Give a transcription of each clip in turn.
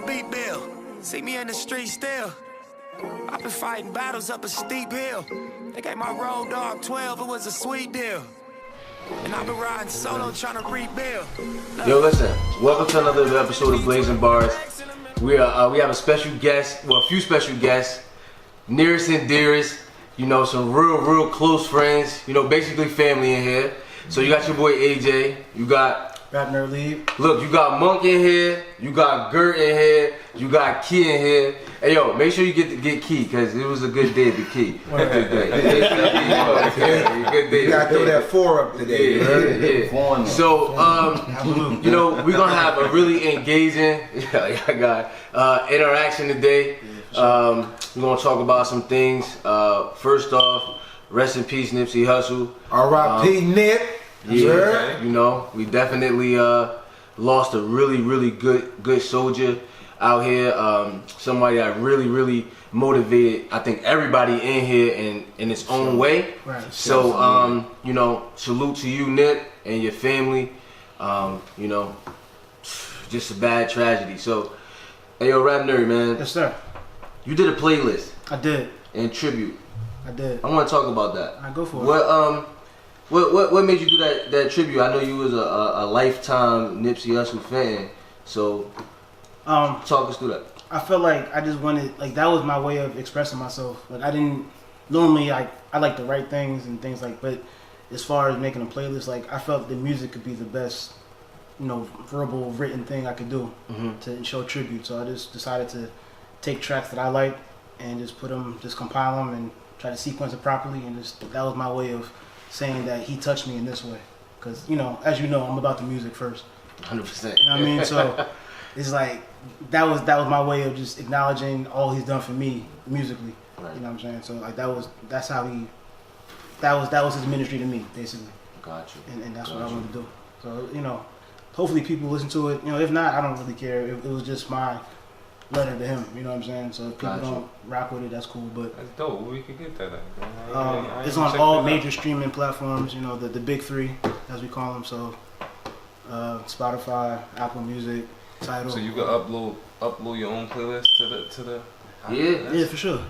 beat bill. See me in the street still. I've been fighting battles up a steep hill. They gave my road dog 12, it was a sweet deal. And I've been riding solo trying to rebuild. Yo, listen, welcome to another episode of Blazing Bars. We have a special guest, well, a few special guests, nearest and dearest, you know, some real close friends, you know, basically family in here. So you got your boy AJ, you got Rap Nerd League. Look, you got Monk in here, you got Gert in here, you got Key in here. Hey yo, make sure you get Key, because it was a good day to Key. Good day. Good day. You gotta throw that 4 up today. Yeah. So, you know, we're gonna have a really engaging interaction today. We're gonna talk about some things. First off, rest in peace, Nipsey Hussle. R.I.P. Nip. Yeah, you know, we definitely lost a really good soldier out here. Somebody that really motivated, I think, everybody in here in its own way. Right. So, you know, salute to you, Nip, and your family. You know, just a bad tragedy. So, hey, yo, Rap Nerd, man. Yes, sir. You did a playlist. I did. In tribute. I did. I want to talk about that. I go for it. What made you do that tribute? I know you was a lifetime Nipsey Hussle fan, so talk us through that. I felt like I just wanted, like, that was my way of expressing myself. Like, I didn't normally, like, I like to write things and things like, but as far as making a playlist, like, I felt the music could be the best, you know, verbal written thing I could do to show tribute. So I just decided to take tracks that I like and just put them, just compile them and try to sequence it properly, and just that was my way of saying that he touched me in this way, because, you know, as you know, I'm about the music first. 100%. You know what I mean? So it's like that was my way of just acknowledging all he's done for me musically. Right. You know what I'm saying? So like that was his ministry to me, basically. Got you. And that's what I wanted to do. So, you know, hopefully people listen to it. You know, if not, I don't really care. It was just my letter to him, you know what I'm saying? So if people don't rock with it, that's cool. But that's dope. Where we could get that at? It's on all major streaming platforms, you know, the big 3, as we call them. So Spotify, Apple Music, Tidal. So you can upload your own playlist to the Yeah, for sure.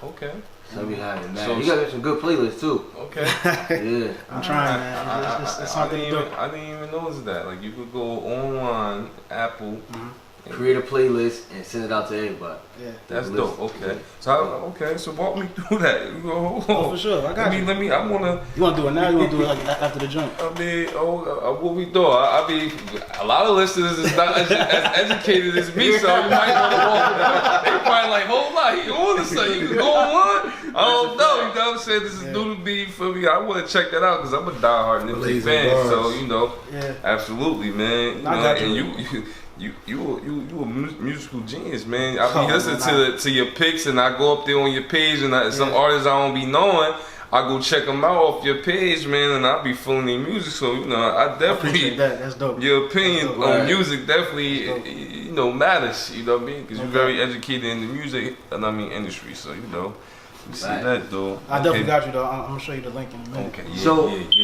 Okay. So we have it, man. So you got some good playlists too. Okay. Yeah. I'm trying, man. It's something to do. I didn't even notice that. Like, you could go online, Apple. Create a playlist and send it out to everybody. Yeah, that's dope. Okay, so walk me through that. Oh, for sure. I got you. Let me. I wanna. You wanna do it now? Or you wanna do it like after the jump? I mean, what we do? I mean, a lot of listeners is not as educated as me, so you might want to walk it out. They probably like, hold on, he on to something. You can go on. I don't know. You know what I'm saying? This is new to me for me. I want to check that out because I'm a diehard Nipsey fan. So you know, absolutely, man. You know, and you a musical genius, man. I be listening to your picks, and I go up there on your page, and some artists I don't be knowing, I go check them out off your page, man, and I be feeling their music. So you know, I definitely that's dope. Your opinion on music definitely, you know, matters. You know what I mean? Because you're very educated in the music, and I mean industry. So you know. You see that though? I definitely got you though. I'm gonna show you the link in a minute. Okay.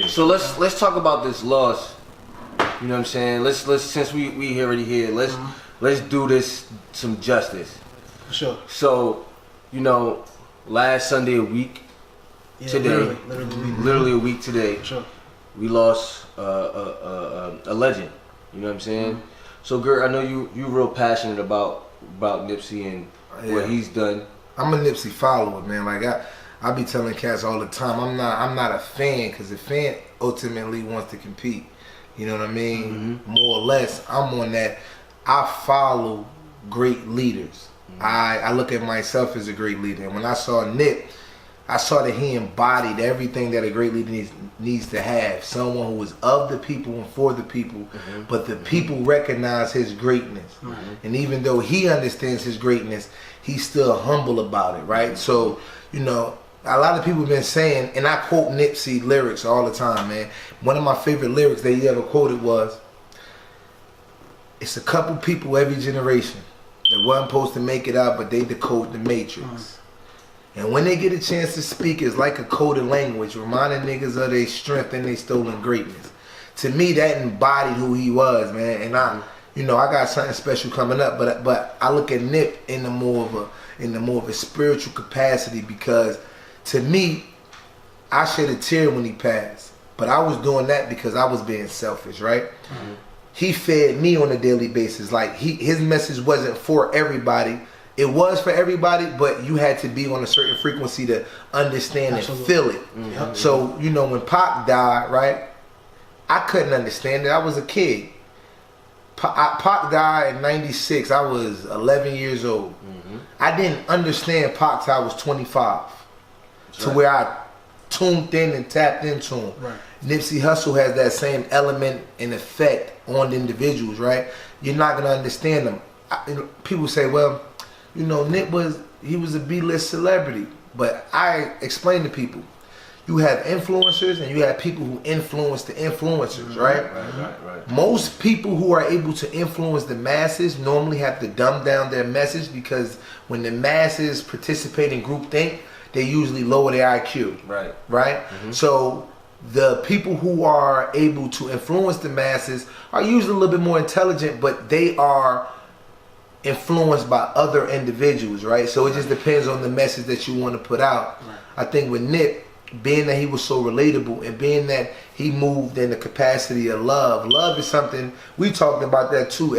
So let's talk about this loss. You know what I'm saying? Let's since we already here, let's do this some justice. For sure. So, you know, last Sunday a week today, literally a week today, for sure, we lost a legend. You know what I'm saying? So, Gert, I know you real passionate about Nipsey and what he's done. I'm a Nipsey follower, man. Like I be telling cats all the time, I'm not a fan, because a fan ultimately wants to compete. You know what I mean? More or less, I'm on that. I follow great leaders. I look at myself as a great leader. And when I saw Nip, I saw that he embodied everything that a great leader needs to have. Someone who was of the people and for the people, but the people recognize his greatness. And even though he understands his greatness, he's still humble about it, right? So, you know, a lot of people have been saying, and I quote Nipsey lyrics all the time, man. One of my favorite lyrics that he ever quoted was, "It's a couple people every generation that wasn't supposed to make it out, but they decode the matrix. And when they get a chance to speak, it's like a coded language, reminding niggas of their strength and their stolen greatness." To me, that embodied who he was, man. And you know, I got something special coming up. But I look at Nip in the more of a spiritual capacity, because to me, I shed a tear when he passed. But I was doing that because I was being selfish, right? Mm-hmm. He fed me on a daily basis. Like his message wasn't for everybody. It was for everybody, but you had to be on a certain frequency to understand and feel it. Mm-hmm. So, you know, when Pac died, right, I couldn't understand it. I was a kid. Pac died in 96. I was 11 years old. Mm-hmm. I didn't understand Pac till I was 25. That's to where I tuned in and tapped into him. Right. Nipsey Hussle has that same element and effect on the individuals, right? You're not going to understand them. People say, well, you know, he was a B-list celebrity. But I explain to people, you have influencers and you have people who influence the influencers, right? Right. Most people who are able to influence the masses normally have to dumb down their message, because when the masses participate in groupthink, they usually lower their IQ. Right. Mm-hmm. So the people who are able to influence the masses are usually a little bit more intelligent, but they are influenced by other individuals, right? So it just depends on the message that you want to put out. Right. I think with Nip, being that he was so relatable and being that he moved in the capacity of love. Love is something, we talked about that too,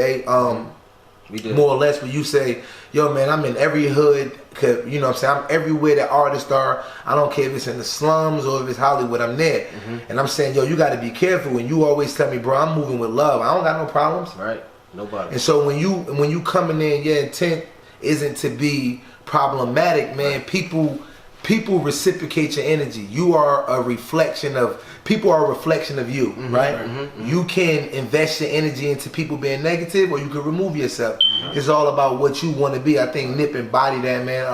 we did. More or less, when you say, yo man, I'm in every hood, you know what I'm saying, I'm everywhere that artists are. I don't care if it's in the slums or if it's Hollywood, I'm there. Mm-hmm. And I'm saying, yo, you got to be careful. And you always tell me, bro, I'm moving with love. I don't got no problems. Right. Nobody. And so when you coming in, your intent isn't to be problematic, man. Right. People reciprocate your energy. You are a reflection of, people are a reflection of you, mm-hmm, right? Mm-hmm. You can invest your energy into people being negative, or you can remove yourself. Mm-hmm. It's all about what you want to be. I think Nip embodied that, man.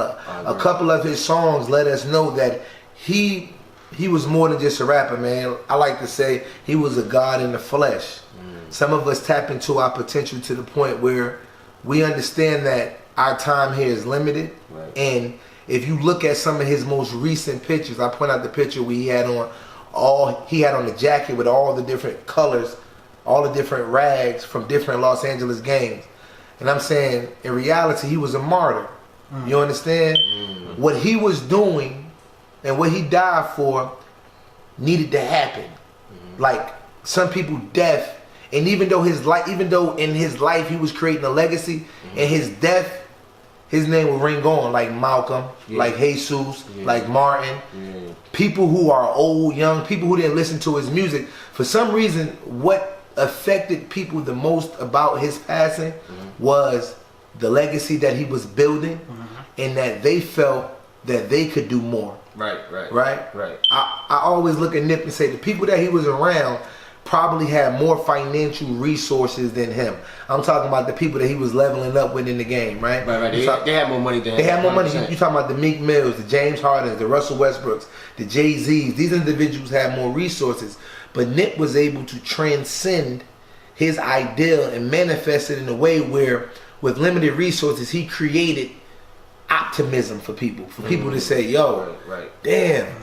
A couple of his songs let us know that he was more than just a rapper, man. I like to say he was a god in the flesh. Mm. Some of us tap into our potential to the point where we understand that our time here is limited, right. And if you look at some of his most recent pictures, I point out the picture where he had on the jacket with all the different colors, all the different rags from different Los Angeles games. And I'm saying, in reality, he was a martyr. Mm. You understand? Mm. What he was doing and what he died for needed to happen. Mm. Like, some people death, and even though in his life he was creating a legacy, and his death, his name will ring on, like Malcolm, like Jesus, like Martin. Yeah. People who are old, young, people who didn't listen to his music. For some reason, what affected people the most about his passing was the legacy that he was building, and that they felt that they could do more. Right. I always look at Nip and say the people that he was around probably had more financial resources than him. I'm talking about the people that he was leveling up with in the game, right? They had more money than him. They had more money. You talking about the Meek Mills, the James Hardens, the Russell Westbrooks, the Jay-Z's. These individuals had more resources. But Nip was able to transcend his ideal and manifest it in a way where, with limited resources, he created optimism for people. For people to say, yo, damn,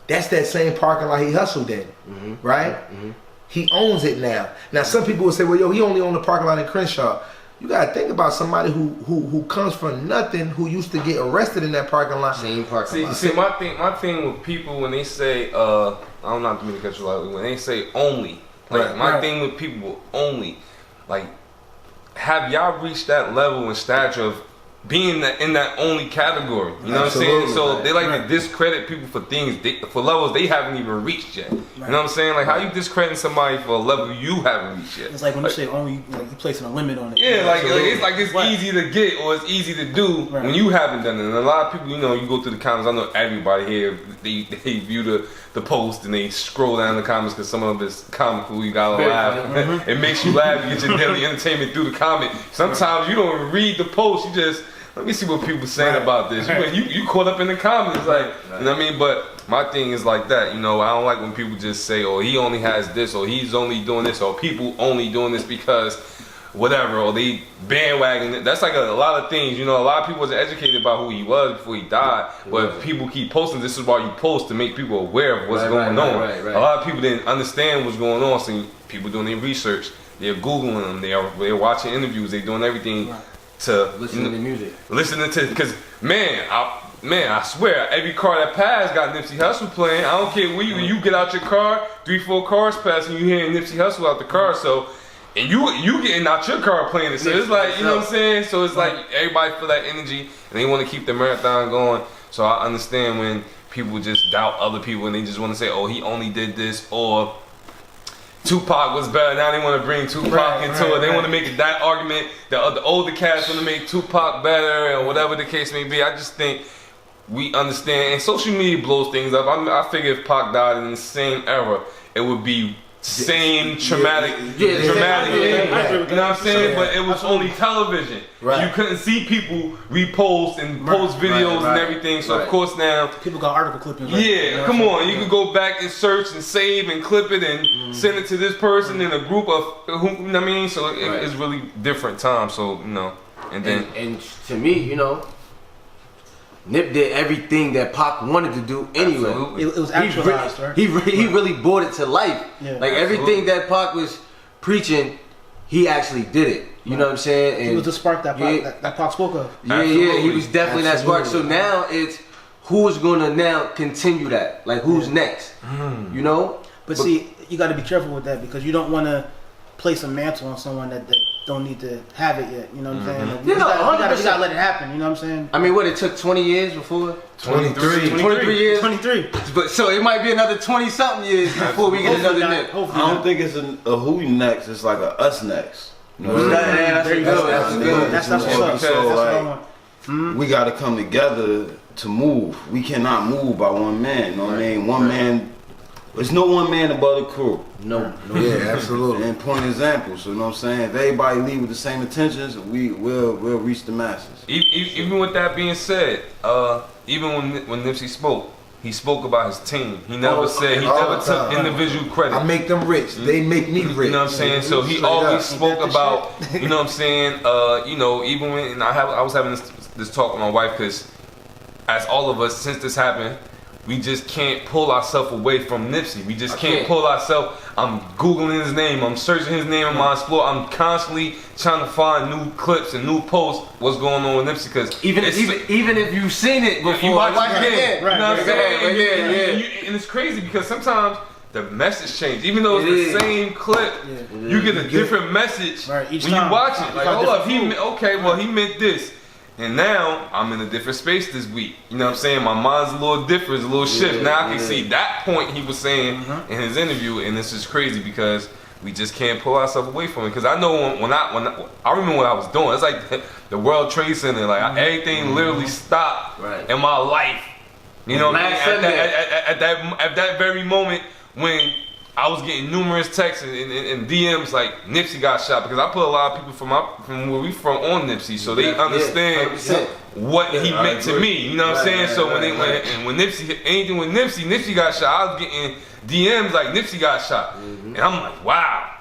that's that same parking lot he hustled in, right? He owns it now. Now, some people will say, well, yo, he only owned the parking lot in Crenshaw. You got to think about somebody who comes from nothing, who used to get arrested in that parking lot. Same parking lot. See, my thing with people, when they say, I don't know how to catch you lightly, when they say only, like, my thing with people, only, like, have y'all reached that level and stature of being in that only category? You know what I'm saying? So they like to discredit people for things, for levels they haven't even reached yet. You know what I'm saying? Like, how you discrediting somebody for a level you haven't reached yet? It's like when you say only, like you're placing a limit on it. Yeah, it's easy to get, or it's easy to do when you haven't done it. And a lot of people, you know, you go through the comments. I know everybody here, they view the post and they scroll down the comments because some of them is comical. You gotta laugh. It makes you laugh. You get your daily entertainment through the comment. Sometimes you don't even read the post. You just, let me see what people saying about this. You caught up in the comments, like, you know what I mean? But my thing is like that, you know, I don't like when people just say, oh, he only has this, or he's only doing this, or people only doing this because whatever, or they bandwagon. That's like a lot of things, you know. A lot of people wasn't educated about who he was before he died, but people keep posting. This is why you post, to make people aware of what's going on. A lot of people didn't understand what's going on, so people doing their research. they're Googling them, they're watching interviews, they're doing everything to Listening to music. Listening to, because I swear, every car that passed got Nipsey Hussle playing. I don't care when you get out your car, 3-4 cars pass and you hearing Nipsey Hussle out the car. So, and you getting out your car playing it. So it's like, you know what I'm saying? So it's like everybody feel that energy and they want to keep the marathon going. So I understand when people just doubt other people and they just want to say, oh, he only did this, or Tupac was better. Now they want to bring Tupac into it. They want to make that argument. The older cats want to make Tupac better, or whatever the case may be. I just think we understand, and social media blows things up. I figure if Pac died in the same era, it would be same traumatic. You know what I'm saying? But it was only television. Right. You couldn't see people repost and post videos and everything. So of course now people got article clippings. Yeah, come on. You can go back and search and save and clip it and send it to this person in a group of who, you know what I mean? So it's really different times. So and then and to me, you know, Nip did everything that Pac wanted to do anyway. It was actualized, right? He really brought it to life. Yeah, like everything that Pac was preaching, he actually did it. You know what I'm saying? And he was the spark that Pac spoke of. Yeah, he was definitely that spark. So now it's who's gonna now continue that? Like who's next? You know? But see, you got to be careful with that because you don't want to place a mantle on someone that don't need to have it yet. You know what I'm saying? Like, you gotta let it happen. You know what I'm saying? I mean, what, it took 20 years before? 23 years? 23. But so it might be another 20-something years before we get another Nip. I don't think it's a who next. It's like a us next. You know what I'm saying? That's good. That's what's up. So like, we got to come together to move. We cannot move by one man. You know what I mean? One man. There's no one man above the crew. No. Yeah, absolutely. And point examples. So you know what I'm saying? If everybody leave with the same intentions, we'll reach the masses. Even with that being said, even when Nipsey spoke, he spoke about his team. He never took individual credit. I make them rich. They make me rich. You know what I'm saying? So he always spoke about, you know what I'm saying? You know, even when I was having this talk with my wife, because as all of us, since this happened, we just can't pull ourselves away from Nipsey. We just can't pull ourselves. I'm Googling his name. I'm searching his name on my Explore. I'm constantly trying to find new clips and new posts. What's going on with Nipsey? Because even if you've seen it before, you watch it again. Right, you know what I'm saying? Yeah. And it's crazy because sometimes the message changes. Even though it's the same clip, you get a different message when you watch it. Like, hold up, he meant this. And now I'm in a different space this week. You know what I'm saying? My mind's a little different, it's a little shift. Now I can see that point he was saying in his interview, and this is crazy because we just can't pull ourselves away from it. Because I know when I remember what I was doing. It's like the World Trade Center, like everything literally stopped in my life. You know what I mean? At that very moment when I was getting numerous texts and DMs like Nipsey got shot, because I put a lot of people from where we from on Nipsey, so they understand what he meant to me. You know what I'm saying? So when Nipsey, anything with Nipsey got shot, I was getting DMs like Nipsey got shot, and I'm like, wow,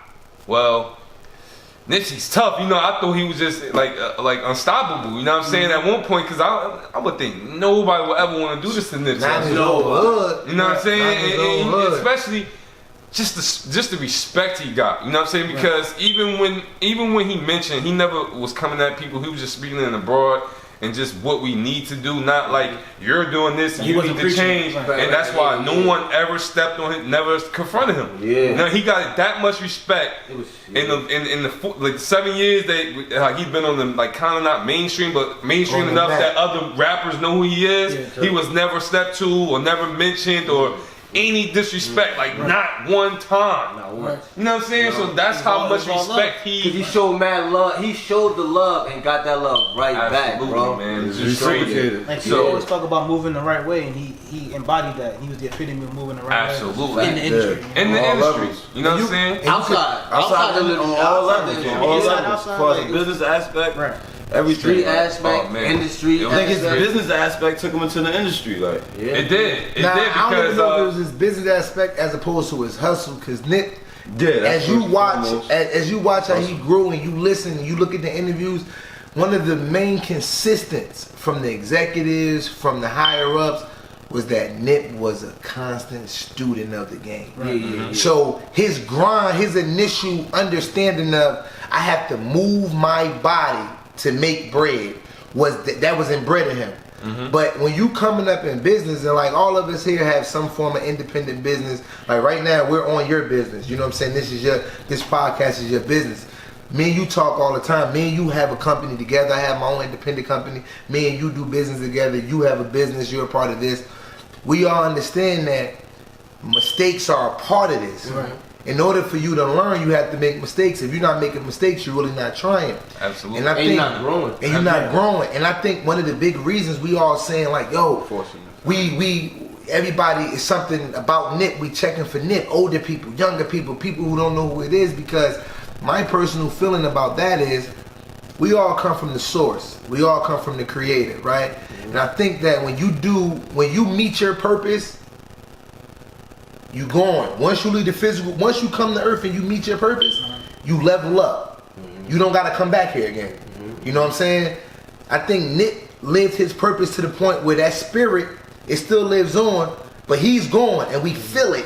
well, Nipsey's tough. You know, I thought he was just like unstoppable. You know what I'm saying? At one point, because I would think nobody would ever want to do this to Nipsey. You know what I'm saying? And especially. Just the respect he got, you know what I'm saying? Because even when he mentioned, he never was coming at people. He was just speaking in the broad and just what we need to do, not like you're doing this and you need to change. And that's why no one ever stepped on him, never confronted him. Yeah, now he got that much respect in the 7 years that he's been on the like kind of not mainstream, but mainstream enough that other rappers know who he is. He was never stepped to or never mentioned or any disrespect, like not one time. You know what I'm saying? So that's how much respect he showed mad love. He showed the love and got that love back, bro. Man, it's just crazy. Like he always talk about moving the right way, and he embodied that. He was the epitome of moving the right way. Absolutely. In the industry. In the industry. You know what I'm saying? Outside all levels. As far as the business aspect, right. Every street aspect, industry. I think his business aspect took him into the industry, like it did. It did because I don't know if it was his business aspect as opposed to his hustle. Because Nip, as you watch how he grew and you listen and you look at the interviews, one of the main consistents from the executives, from the higher ups, was that Nip was a constant student of the game. Yeah. So his grind, his initial understanding of I have to move my body to make bread was that was inbred in him. But when you coming up in business, and like all of us here have some form of independent business, like right now we're on your business. You know what I'm saying? This podcast is your business. Me and you talk all the time. Me and you have a company together. I have my own independent company. Me and you do business together. You have a business. You're a part of this. We all understand that mistakes are a part of this. Right. In order for you to learn, you have to make mistakes. If you're not making mistakes, you're really not trying. Absolutely. And I think, you're not growing. And you're not growing. And I think one of the big reasons we all saying like, yo, everybody is something about Nip. We checking for Nip. Older people, younger people, people who don't know who it is. Because my personal feeling about that is we all come from the source. We all come from the creator, right? And I think that when you meet your purpose, you going. Once you leave the physical, once you come to earth and you meet your purpose, you level up. You don't got to come back here again. You know what I'm saying? I think Nip lived his purpose to the point where that spirit, it still lives on, but he's gone and we feel it.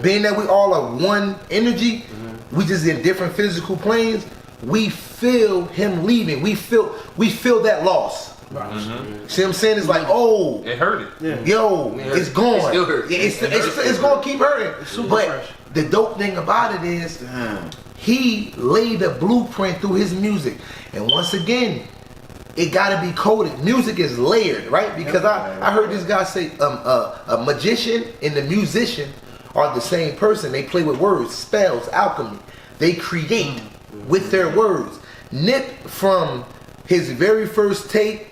Being that we all are one energy, we just in different physical planes, we feel him leaving. We feel that loss. See what I'm saying? It's like, oh, it hurt it. Yo, it's gone. It still hurts. It's gonna keep hurting. But the dope thing about it is, he laid a blueprint through his music, and once again, it gotta be coded. Music is layered, right? Because I heard this guy say, a magician and the musician are the same person. They play with words, spells, alchemy. They create with their words. Nip, from his very first tape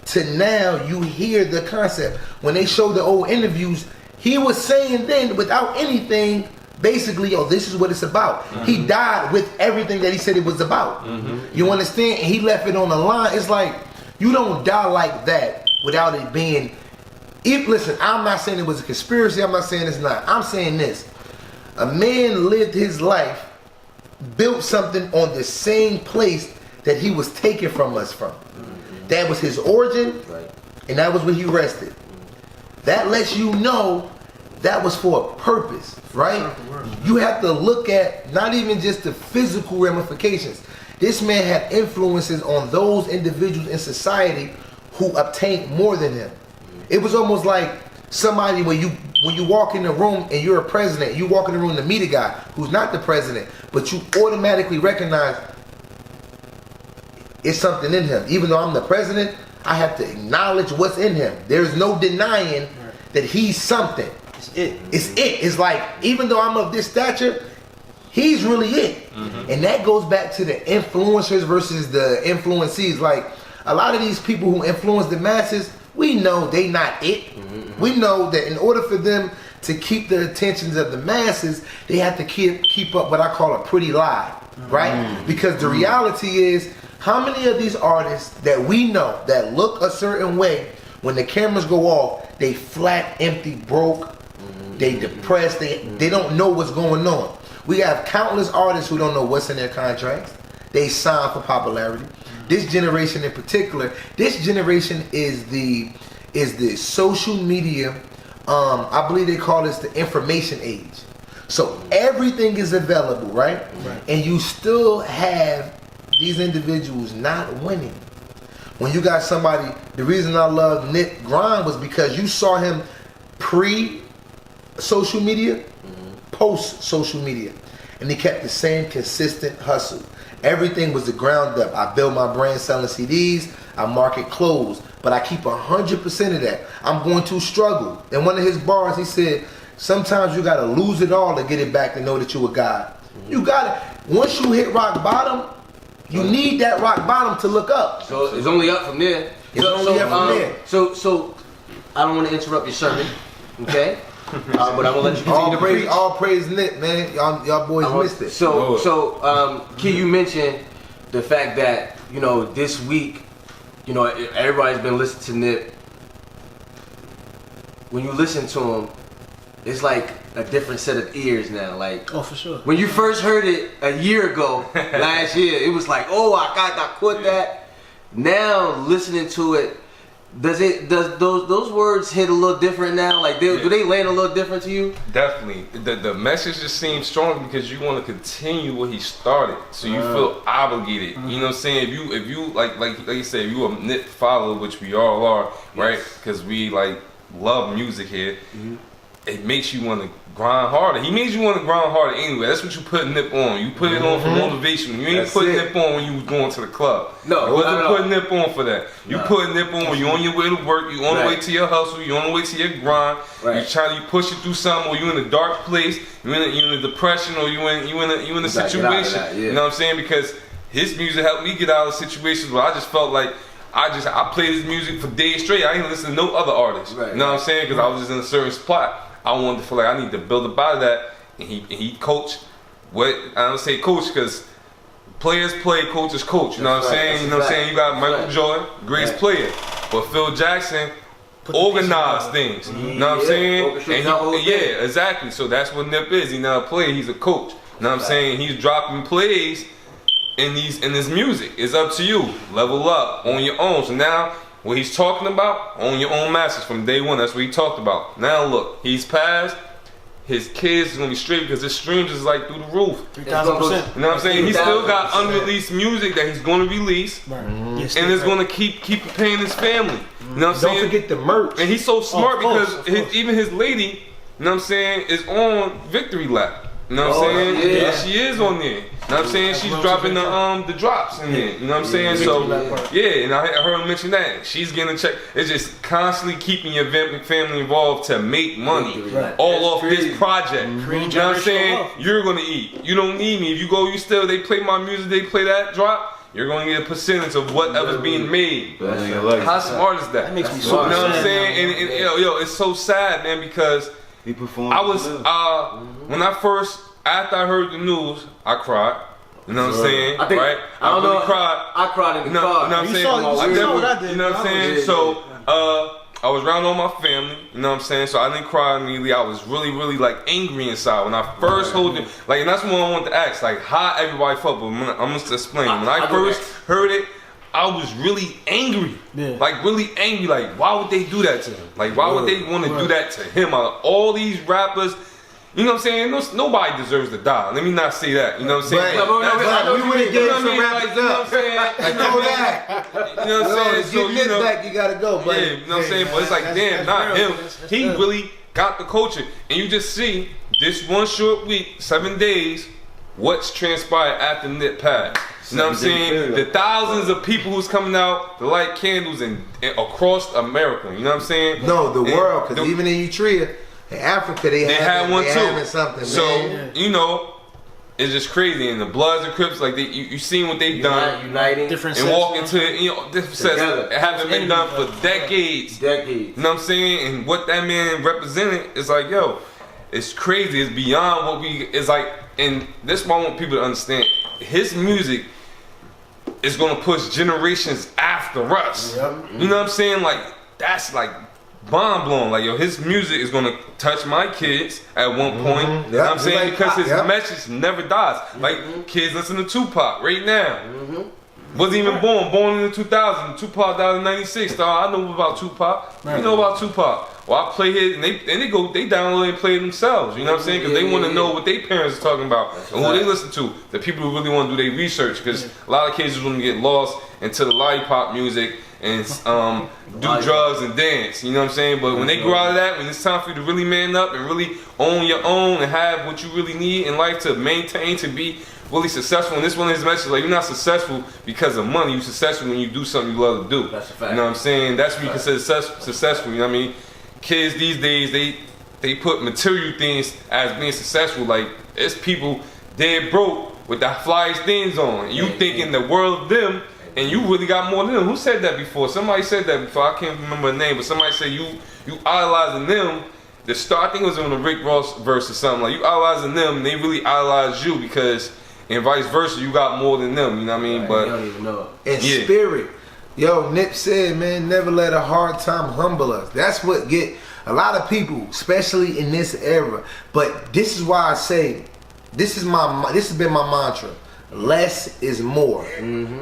to now, you hear the concept. When they show the old interviews, he was saying then, without anything, basically, oh, this is what it's about. He died with everything that he said it was about. You understand? And he left it on the line. It's like, you don't die like that without it being... Listen, I'm not saying it was a conspiracy. I'm not saying it's not. I'm saying this. A man lived his life, built something on the same place that he was taken from us from. That was his origin, and that was where he rested. That lets you know that was for a purpose, right? You have to look at not even just the physical ramifications. This man had influences on those individuals in society who obtained more than him. It was almost like somebody when you walk in the room and you're a president, you walk in the room to meet a guy who's not the president, but you automatically recognize it's something in him. Even though I'm the president, I have to acknowledge what's in him. There's no denying that he's something. It's it. It's like, even though I'm of this stature, he's really it. And that goes back to the influencers versus the influencees. Like, a lot of these people who influence the masses, we know they not it. We know that in order for them to keep the attentions of the masses, they have to keep up what I call a pretty lie, right? Because the reality is, how many of these artists that we know that look a certain way, when the cameras go off, they flat, empty, broke, they depressed, they don't know what's going on. We have countless artists who don't know what's in their contracts. They sign for popularity. This generation in particular, this generation is the social media, I believe they call this the information age. So everything is available, right? And you still have these individuals not winning. When you got somebody, the reason I love Nip Grind was because you saw him pre-social media, post-social media. And he kept the same consistent hustle. Everything was the ground up. I built my brand selling CDs, I market clothes, but I keep 100% of that. I'm going to struggle. In one of his bars, he said, sometimes you gotta lose it all to get it back to know that you a God. You gotta, once you hit rock bottom, you need that rock bottom to look up. So it's only up from there. It's only up from there. So I don't want to interrupt your sermon, okay? But I'm gonna let you continue to preach. All praise Nip, man. Y'all boys missed it. So Key, you mentioned the fact that, you know, this week, you know, everybody's been listening to Nip. When you listen to him, it's like a different set of ears now. Like, oh, for sure. When you first heard it a year ago, last year, it was like, oh, I caught that. Now listening to it, Does those words hit a little different now? Like, do they land a little different to you? Definitely. The message just seems strong because you want to continue what he started, so you feel obligated. You know what I'm saying? If you like you said, if you a Nip follower, which we all are, right? Because we like love music here. It makes you want to grind harder. He makes you want to grind harder anyway. That's what you put Nip on. You put it on for motivation. You ain't put Nip on when you was going to the club. No, you wasn't putting Nip on for that. You put Nip on when you on your way to work. You on the way to your hustle. You on the way to your grind. You push it through something, or you in a dark place. You in a depression, or you in a situation. You know what I'm saying? Because his music helped me get out of situations where I just felt like I played his music for days straight. I didn't listen to no other artists. You know what I'm saying? Because I was just in a certain spot. I wanted to feel like I need to build up out of that, and he coached. What I don't say coach because players play, coaches coach. You know what I'm saying? You know what I'm saying? You got Michael Jordan, greatest player, but Phil Jackson organized things. You know what I'm saying? And exactly. So that's what Nip is. He's not a player. He's a coach. You know what I'm saying? He's dropping plays in this music. It's up to you. Level up on your own. So now, what he's talking about, on your own masters from day one, that's what he talked about. Now look, he's passed, his kids is gonna be straight because his streams is like through the roof. 3,000%. You know what I'm saying? He still got unreleased music that he's gonna release, and it's gonna keep paying his family. You know what I'm saying? Don't forget the merch. And he's so smart because even his lady, you know what I'm saying, is on Victory Lap. You know what I'm saying? Yeah, she is on there. You know what I'm saying? She's dropping the drops in there. You know what I'm saying? So yeah, and I heard him mention that. She's getting a check. It's just constantly keeping your family involved to make money all off this project. You know what I'm saying? You're gonna eat. You don't need me. If you go, they play my music, they play that drop, you're gonna get a percentage of whatever's being made. How smart is that? That makes me so sad. You know what I'm saying? And yo, it's so sad, man, because I was when after I heard the news, I cried. You know what I'm saying? I really cried. I cried in the car. You know what I'm saying? You know what I'm saying? So I was around all my family. You know what I'm saying? So I didn't cry immediately. I was really, really like angry inside when I first heard it. Like, and that's what I wanted to ask, like how everybody felt. But I'm gonna explain. When I first heard it, I was really angry. Like really angry. Like, why would they do that to him? Like, why would they want to do that to him? Out of all these rappers. You know what I'm saying? Nobody deserves to die. Let me not say that. You know what I'm saying? We would have gave some rappers up. You know what I'm saying? I know that. You know what I'm saying? So you know, back, you gotta go. But yeah, you know what I'm saying? But it's like, damn, not him. He really got the culture, and you just see this one short week, 7 days, what's transpired after Nip passed. You know what I'm saying? The thousands of people who's coming out to light candles and across America. You know what I'm saying? No, the world, because even in Utria. In Africa, they had one too. Something, so you know, it's just crazy. And the Bloods and Crips, like you seen what they've done, uniting different and walking to different sets. It hasn't been done for decades. You know what I'm saying? And what that man represented is like, yo, it's crazy. It's beyond what it's like. And this is why I want people to understand. His music is gonna push generations after us. You know what I'm saying? Like that's like. Bomb blown, like yo, his music is gonna touch my kids at one point. You know what I'm saying? Because his message never dies. Like kids listen to Tupac right now. Wasn't even born in the 2000s. Tupac died in '96. I know about Tupac. You know about Tupac. Well, I play his, and they download it and play it themselves. You know what I'm saying? Because they want to know what their parents are talking about and who they listen to. The people who really want to do their research. Because a lot of kids just want to get lost into the lollipop music and do drugs and dance, you know what I'm saying? But when they grow out of that, when it's time for you to really man up and really own your own and have what you really need in life to maintain, to be really successful, and this one is message, like you're not successful because of money, you're successful when you do something you love to do. That's a fact. You know what I'm saying? That's when you consider successful, you know what I mean? Kids these days, they put material things as being successful, like it's people dead broke with the flyest things on. You thinking the world of them, and you really got more than them. Who said that before? Somebody said that before. I can't remember the name, but somebody said you idolizing them. The start, I think it was on the Rick Ross verse or something. Like you idolizing them, and they really idolize you because, and vice versa, you got more than them. You know what I mean? But you don't even know. In spirit, yo, Nip said, man, never let a hard time humble us. That's what get a lot of people, especially in this era. But this is why I say, this has been my mantra. Less is more,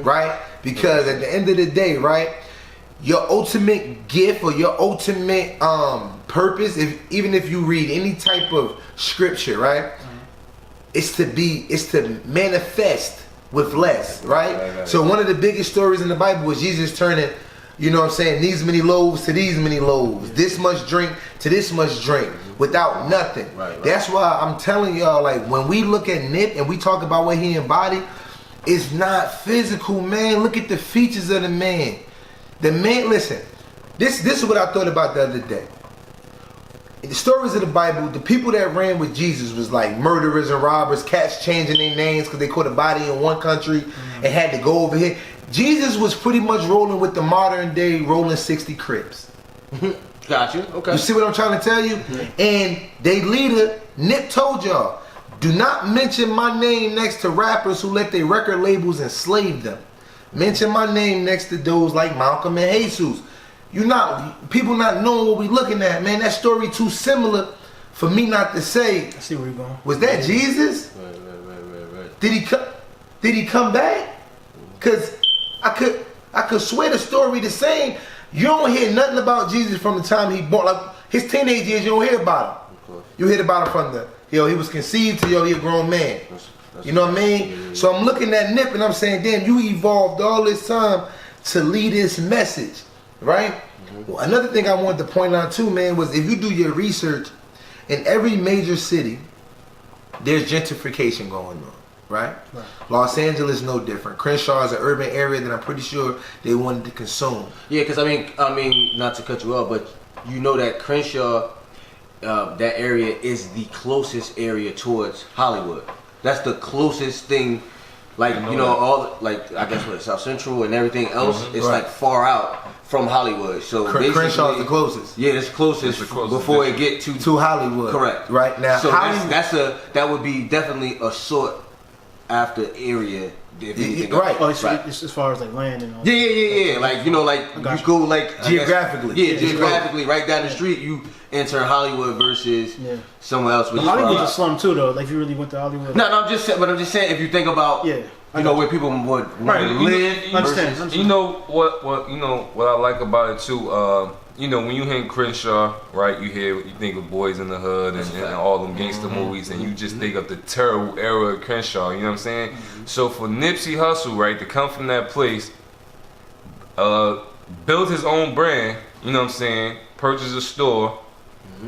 right? Because at the end of the day, right, your ultimate gift or your ultimate purpose, even if you read any type of scripture, right? It's to manifest with less, right? So one of the biggest stories in the Bible was Jesus turning, you know what I'm saying, these many loaves to these many loaves, this much drink to this much drink, without nothing. That's why I'm telling y'all, like, when we look at Nip and we talk about what he embodied, it's not physical, man. Look at the features of the man. The man, listen, this is what I thought about the other day. In the stories of the Bible, the people that ran with Jesus was like murderers and robbers, cats changing their names because they caught a body in one country and had to go over here. Jesus was pretty much rolling with the modern day rolling 60 Crips. Got you. Okay. You see what I'm trying to tell you? And they leader, Nip, told y'all, do not mention my name next to rappers who let their record labels enslave them. Mention my name next to those like Malcolm and Jesus. People not knowing what we looking at, man. That story too similar for me not to say. I see where you're going. Was that Jesus? Right. Did he come back? Cause I could swear the story the same. You don't hear nothing about Jesus from the time he born. Like his teenage years, you don't hear about him. You hear about him from the he was conceived to he a grown man. You know what I mean? So I'm looking at Nip and I'm saying, damn, you evolved all this time to lead this message, right? Well, another thing I wanted to point out too, man, was if you do your research, in every major city, there's gentrification going on, right? Los Angeles no different. Crenshaw is an urban area that I'm pretty sure they wanted to consume. Yeah, because I mean, not to cut you off, but you know that Crenshaw, that area is the closest area towards Hollywood. That's the closest thing, like, you know, all, like, I guess what, South Central and everything else, it's like far out from Hollywood. So Crenshaw is the closest. Yeah, it's closest before it get to Hollywood. Correct. Right now, so that would be definitely a sought after area. Right. Oh, it's as far as like land and all. Yeah. Like, you know, like you go like geographically. Geographically, right down the street, you enter Hollywood versus somewhere else. Hollywood's a slum too, though. Like if you really went to Hollywood. No, I'm just saying if you think about you know where people would live. Understand. You know what I like about it too. You know, when you hear Crenshaw, right, you think of Boys in the Hood and all them gangster movies, and you just think of the terrible era of Crenshaw, you know what I'm saying? So for Nipsey Hussle, right, to come from that place, build his own brand, you know what I'm saying, purchase a store,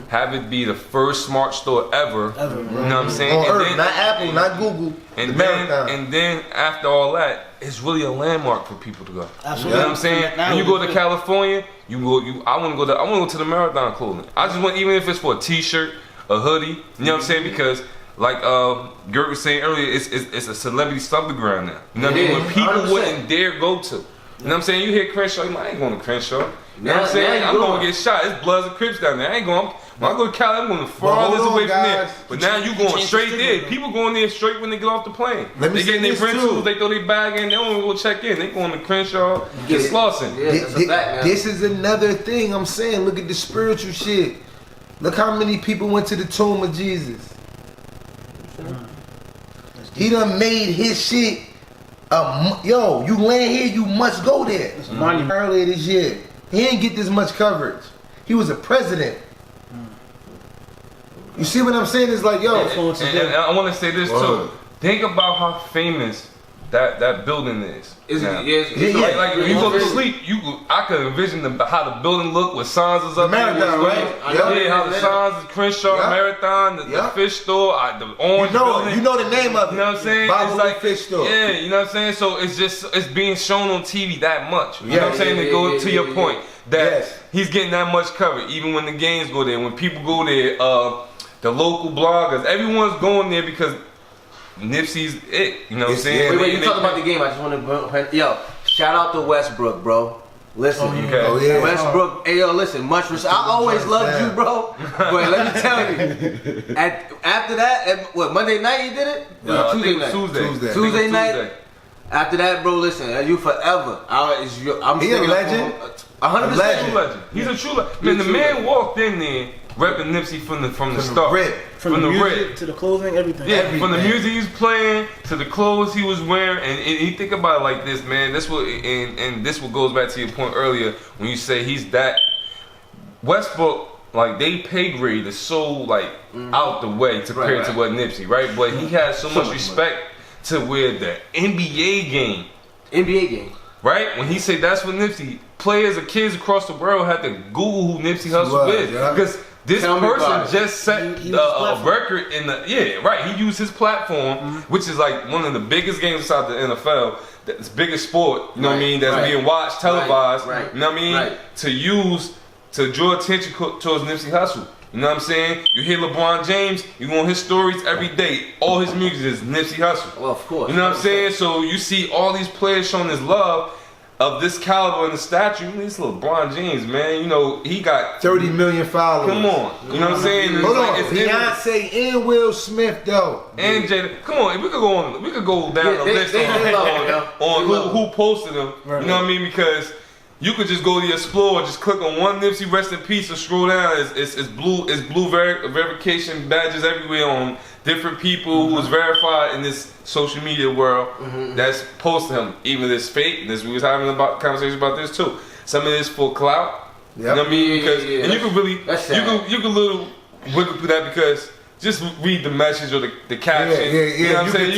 have it be the first smart store ever. You know what I'm saying? On Earth, not Apple, not Google. And then after all that, it's really a landmark for people to go. Absolutely. You know what I'm saying? When you go to California, I want to go to the Marathon clothing. I just want, even if it's for a t-shirt, a hoodie, you know what I'm saying? Because like Gert was saying earlier, it's a celebrity stomping ground now. You know what I mean? Where people 100%. Wouldn't dare go to. You know what I'm saying? You hear Crenshaw, you like, I ain't going to Crenshaw. You know what I'm saying? I'm going to get shot. It's Bloods and Crips down there. I ain't going. When I go to Cali, I'm going the farthest away from there. But now you going straight there. People going there straight when they get off the plane. They getting their rentals, they throw their bag in, they don't even go check in. They going to Crenshaw, get Slauson. This is another thing I'm saying. Look at the spiritual shit. Look how many people went to the tomb of Jesus. He done made his shit. Yo, you land here, you must go there. Earlier this year, he didn't get this much coverage. He was a president. You see what I'm saying? It's like, yo. And I want to say this too. Think about how famous that building is. Like when you go to sleep, I could envision how the building looked with signs was up there. Marathon, right? How the signs is Crenshaw, Marathon, the fish store, the orange building. You know the name of it. You know what I'm saying? Bible it's like fish store. Yeah, you know what I'm saying? So it's being shown on TV that much. You know what I'm saying? To go to your point that he's getting that much covered, even when the games go there, when people go there, the local bloggers, everyone's going there because Nipsey's it, you know what I'm saying? Wait, you talk about the game. I just want to, shout out to Westbrook, bro. Listen, Westbrook. Hey, yo, listen. Much respect. I always loved you, bro. But let me tell you, after that, Monday night you did it? Tuesday night. Tuesday night. After that, bro, listen. You forever. I'm he a legend. 100% legend. He's a true legend. Man, the man walked in there repping Nipsey from the start. From the music rip to the clothing, everything. Yeah, from the music he was playing to the clothes he was wearing, and you think about it like this, man. That's what, and this what goes back to your point earlier when you say he's that Westbrook. Like they pay grade is so like out the way compared to what Nipsey, right? But he has so much respect to where the NBA game, right? When he said that's what Nipsey, players or kids across the world had to Google who Nipsey Hussle is because this person just set a record in the He used his platform, which is like one of the biggest games inside the NFL. That's biggest sport, you know what I mean? That's being watched, televised, you know what I mean? To draw attention towards Nipsey Hussle. You know what I'm saying? You hear LeBron James, you want his stories every day. All his music is Nipsey Hussle. Well, of course. You know what I'm saying? So you see all these players showing this love of this caliber and the statue. This LeBron James, man, you know, he got 30 million followers. Come on. You know what I'm saying? Hold on. Beyonce and Will Smith though. And Jada. Come on, we could go down the list on who posted them. You know what I mean? Because you could just go to Explore, just click on one Nipsey Rest in Peace, and scroll down. It's blue verification badges everywhere on different people who's verified in this social media world that's posting him. Even this fake. We was having about conversation about this too. Some of this for clout. You know what I mean? Because and you can really you can little wiggle through that because. Just read the message or the caption. You know what I'm saying?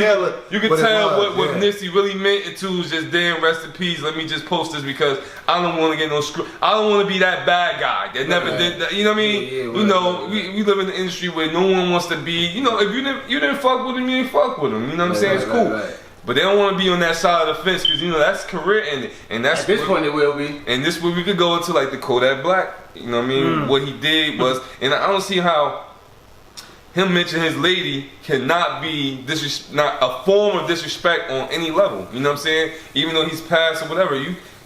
You can tell what Nipsey really meant it to was just damn rest in peace. Let me just post this because I don't want to get no screw. I don't want to be that bad guy that never did that. You know what I mean? You know, we live in an industry where no one wants to be. You know, if you didn't fuck with him, you didn't fuck with him. You know what I'm saying? It's cool. But they don't want to be on that side of the fence because, you know, that's career ending. And that's at this point it will be. And this where we could go into like the Kodak Black. You know what I mean? What he did was, and I don't see how him mentioning his lady cannot be not a form of disrespect on any level. You know what I'm saying? Even though he's passed or whatever,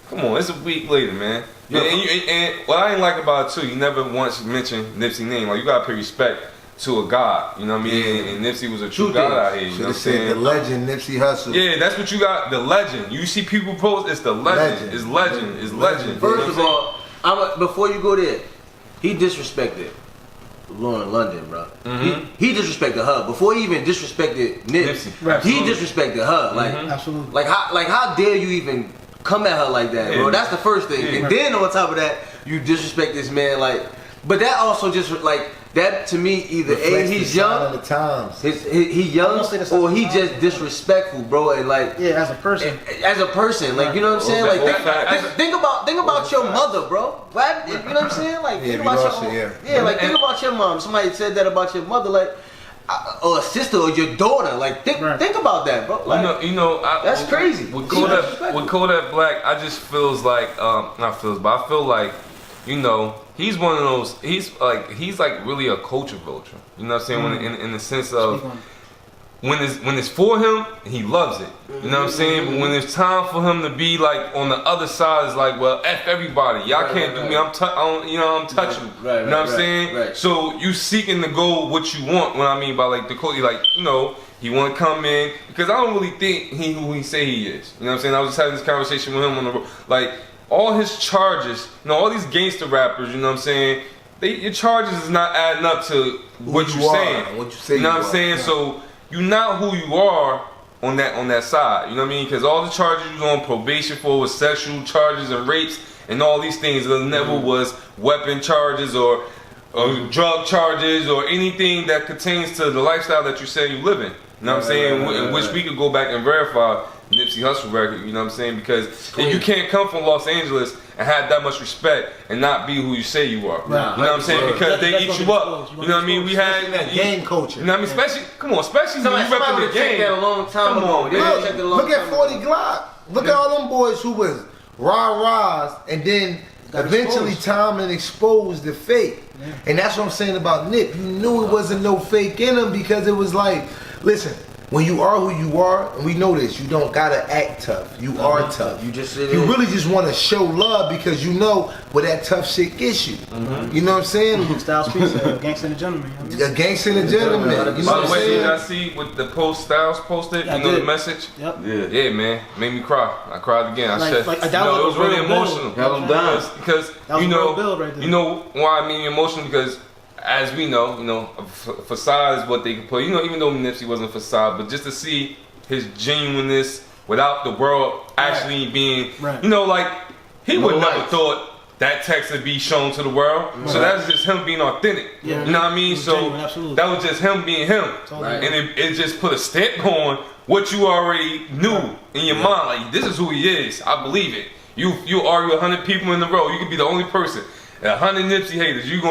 come on, it's a week later, man. And what I ain't like about it too, you never once mentioned Nipsey's name. Like you gotta pay respect to a god. You know what I mean? And Nipsey was a true god out here. You know what I'm saying? The legend, Nipsey Hussle. Yeah, that's what you got. The legend. You see people post, it's the legend. It's legend. It's legend. First of all, before you go there, he disrespected Lauren London, bro. He disrespected her before he even disrespected Nipsey. He disrespected her, absolutely. Like how dare you even come at her like that, bro? That's the first thing. And then on top of that, you disrespect this man, like. But that also just like that to me either he's young, he young, or he just disrespectful, bro. And like as a person, like you know what I'm saying, like think about your mother, bro. You know what I'm saying, like think about think about your mom. Somebody said that about your mother, like. Or a sister or your daughter, like think about that, bro. Like, you know, that's crazy. With Kodak Black, I just feels like not feels, but I feel like, you know, he's one of those. He's like really a culture vulture. You know what I'm saying? When in the sense of when it's for him, he loves it. You know what I'm saying? But when it's time for him to be like on the other side, it's like, well, F everybody. Y'all can't do me. I'm touchable. You know what I'm saying? So you seeking to go what you want. What I mean by like the code, like, you know, he want to come in because I don't really think who he say he is. You know what I'm saying? I was just having this conversation with him on the road. Like all his charges, you know, all these gangster rappers. You know what I'm saying? Your charges is not adding up to what you're saying. What you say? You know what I'm saying? So you're not who you are on that side. You know what I mean? Because all the charges you on probation for was sexual charges and rapes and all these things. It never was weapon charges or drug charges or anything that pertains to the lifestyle that you say you live in. You know what I'm saying? Which we could go back and verify Nipsey Hussle record. You know what I'm saying? Because if you can't come from Los Angeles and have that much respect and not be who you say you are. You know what I'm saying? Because they eat you up. You know what I mean? We had that gang culture. You know what I mean? Especially when you repping the game. That a long time ago. Look at 40 Glock. Look at all them boys who was rah-rahs and then eventually time and exposed the fake. And that's what I'm saying about Nip. You knew it wasn't no fake in him because it was like, listen, when you are who you are, and we know this, you don't gotta act tough. You are tough. You really just want to show love because you know where that tough shit gets you. You know what I'm saying? Styles speaks a gangster and a gentleman. A gangster and a gentleman. You know By the way, did I see with the post Styles posted? You know the message? Yep. Yeah, man, made me cry. I cried again. I said, it was really emotional. Held him down Because you know why I mean emotional because as we know, a facade is what they can put. Even though Nipsey wasn't a facade, but just to see his genuineness without the world actually being, like he would never thought that text would be shown to the world. So that's just him being authentic. You know what I mean? So genuine, that was just him being him. And it just put a stamp on what you already knew in your mind. Like, this is who he is. I believe it. You argue 100 people in a row, you could be the only person. 100 Nipsey haters, you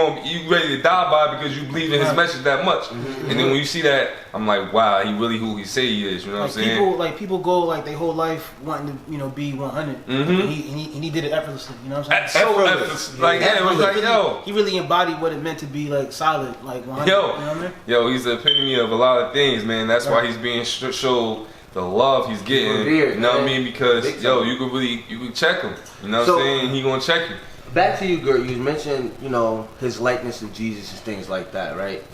ready to die by because you believe in his message that much. And then when you see that, I'm like, wow, he really who he say he is. You know what I'm saying? People go like their whole life wanting to be 100, and he did it effortlessly. You know what I'm saying? So effortless. Like, it was like, yo, he really embodied what it meant to be like solid, like 100. Yo, you know what I mean? Yo, he's the epitome of a lot of things, man. That's why he's being showed the love he's getting. You know what I mean? Because you could check him. You know what I'm saying? He gonna check you. Back to you, girl. You mentioned, his likeness of Jesus and things like that, right?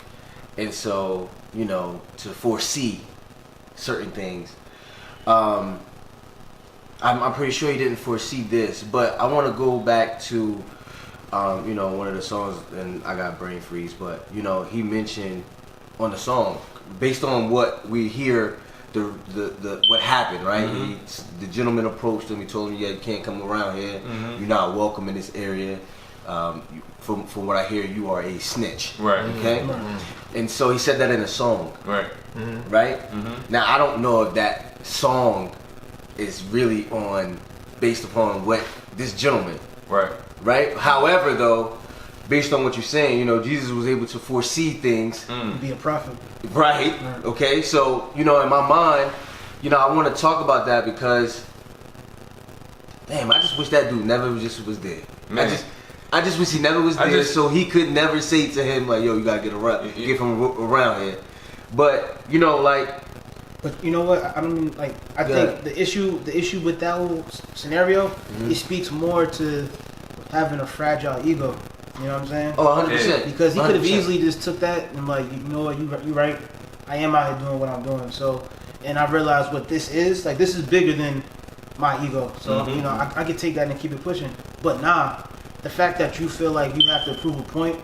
And so, to foresee certain things. I'm pretty sure he didn't foresee this, but I want to go back to, one of the songs, and I got brain freeze, but, he mentioned on the song, based on what we hear, the what happened, right? The gentleman approached him. He told him, "Yeah, you can't come around here. You're not welcome in this area. From what I hear, you are a snitch." Right. Okay. And so he said that in a song. Right. Right. Now I don't know if that song is really based upon what this gentleman. Right. Right. However, though, based on what you're saying, Jesus was able to foresee things. Be a prophet. Right. Okay. So, in my mind, I want to talk about that because, damn, I just wish that dude never was there. Man. I just wish he never was there, so he could never say to him like, "Yo, you gotta get from around here." But But you know what? I mean, like, I think the issue with that whole scenario, it speaks more to having a fragile ego. You know what I'm saying? Oh, 100%. Because he could have easily just took that and like, you know what, you right. I am out here doing what I'm doing. So, and I realized what this is. Like, this is bigger than my ego. So, I could take that and keep it pushing. But the fact that you feel like you have to prove a point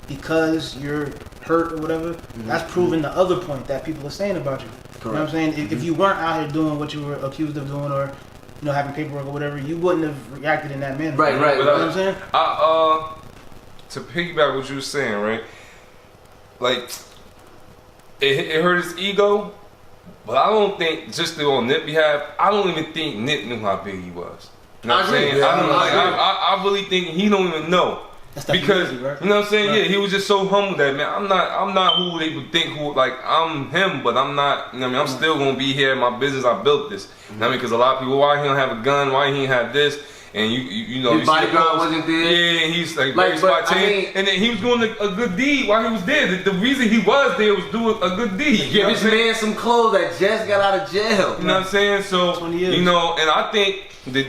because you're hurt or whatever, that's proving the other point that people are saying about you. Correct. You know what I'm saying? If you weren't out here doing what you were accused of doing or, having paperwork or whatever, you wouldn't have reacted in that manner. Right. You know what I'm saying? To piggyback what you were saying, right? Like, it hurt his ego, but I don't think, just on Nip behalf, I don't even think Nip knew how big he was. You know what I'm saying? I really think he don't even know. Because, right? You know what I'm saying? Right. Yeah, he was just so humble that, man, I'm not who they would think I'm him, but I'm not, I'm still going to be here in my business. I built this. You know what I mean? Because a lot of people, why he don't have a gun, why he ain't have this, and you know, his bodyguard wasn't there. Yeah, and he's like very spontaneous. And then he was doing a good deed while he was there. The reason he was there was doing a good deed. Give this man some clothes that just got out of jail. You know what I'm saying? So, and I think the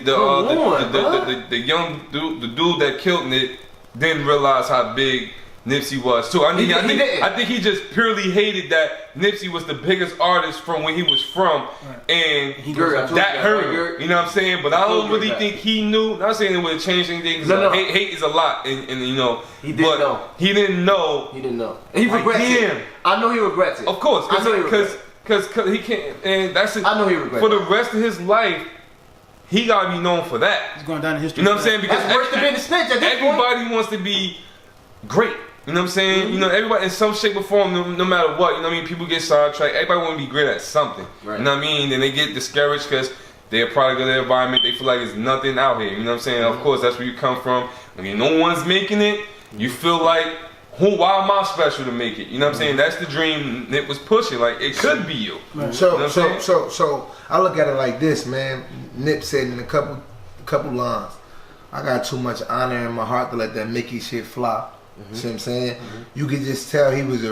young dude, the dude that killed Nick, didn't realize how big Nipsey was too. I think he just purely hated that Nipsey was the biggest artist from where he was from, and that hurt him. You know what I'm saying? But I don't really think he knew. Not saying it would have changed anything. Hate is a lot, and he didn't know. He didn't know. And he regrets it. I know he regrets it. Of course, because he can't. And that's it. I know he regrets for the rest of his life. He gotta be known for that. He's going down in history. You know what I'm saying? Because that's worse than being a snitch at this point. Everybody wants to be great. You know what I'm saying? Everybody in some shape or form, no matter what. You know what I mean? People get sidetracked. Everybody want to be great at something. Right. You know what I mean? Then they get discouraged because they're a product of their environment. They feel like there's nothing out here. You know what I'm saying? Of course, that's where you come from. When no one's making it, you feel like, why am I special to make it? You know what I'm saying? That's the dream Nip was pushing. Like, it could be you. Right. So I look at it like this, man. Nip said in a couple lines, I got too much honor in my heart to let that Mickey shit fly. See what I'm saying? You could just tell he was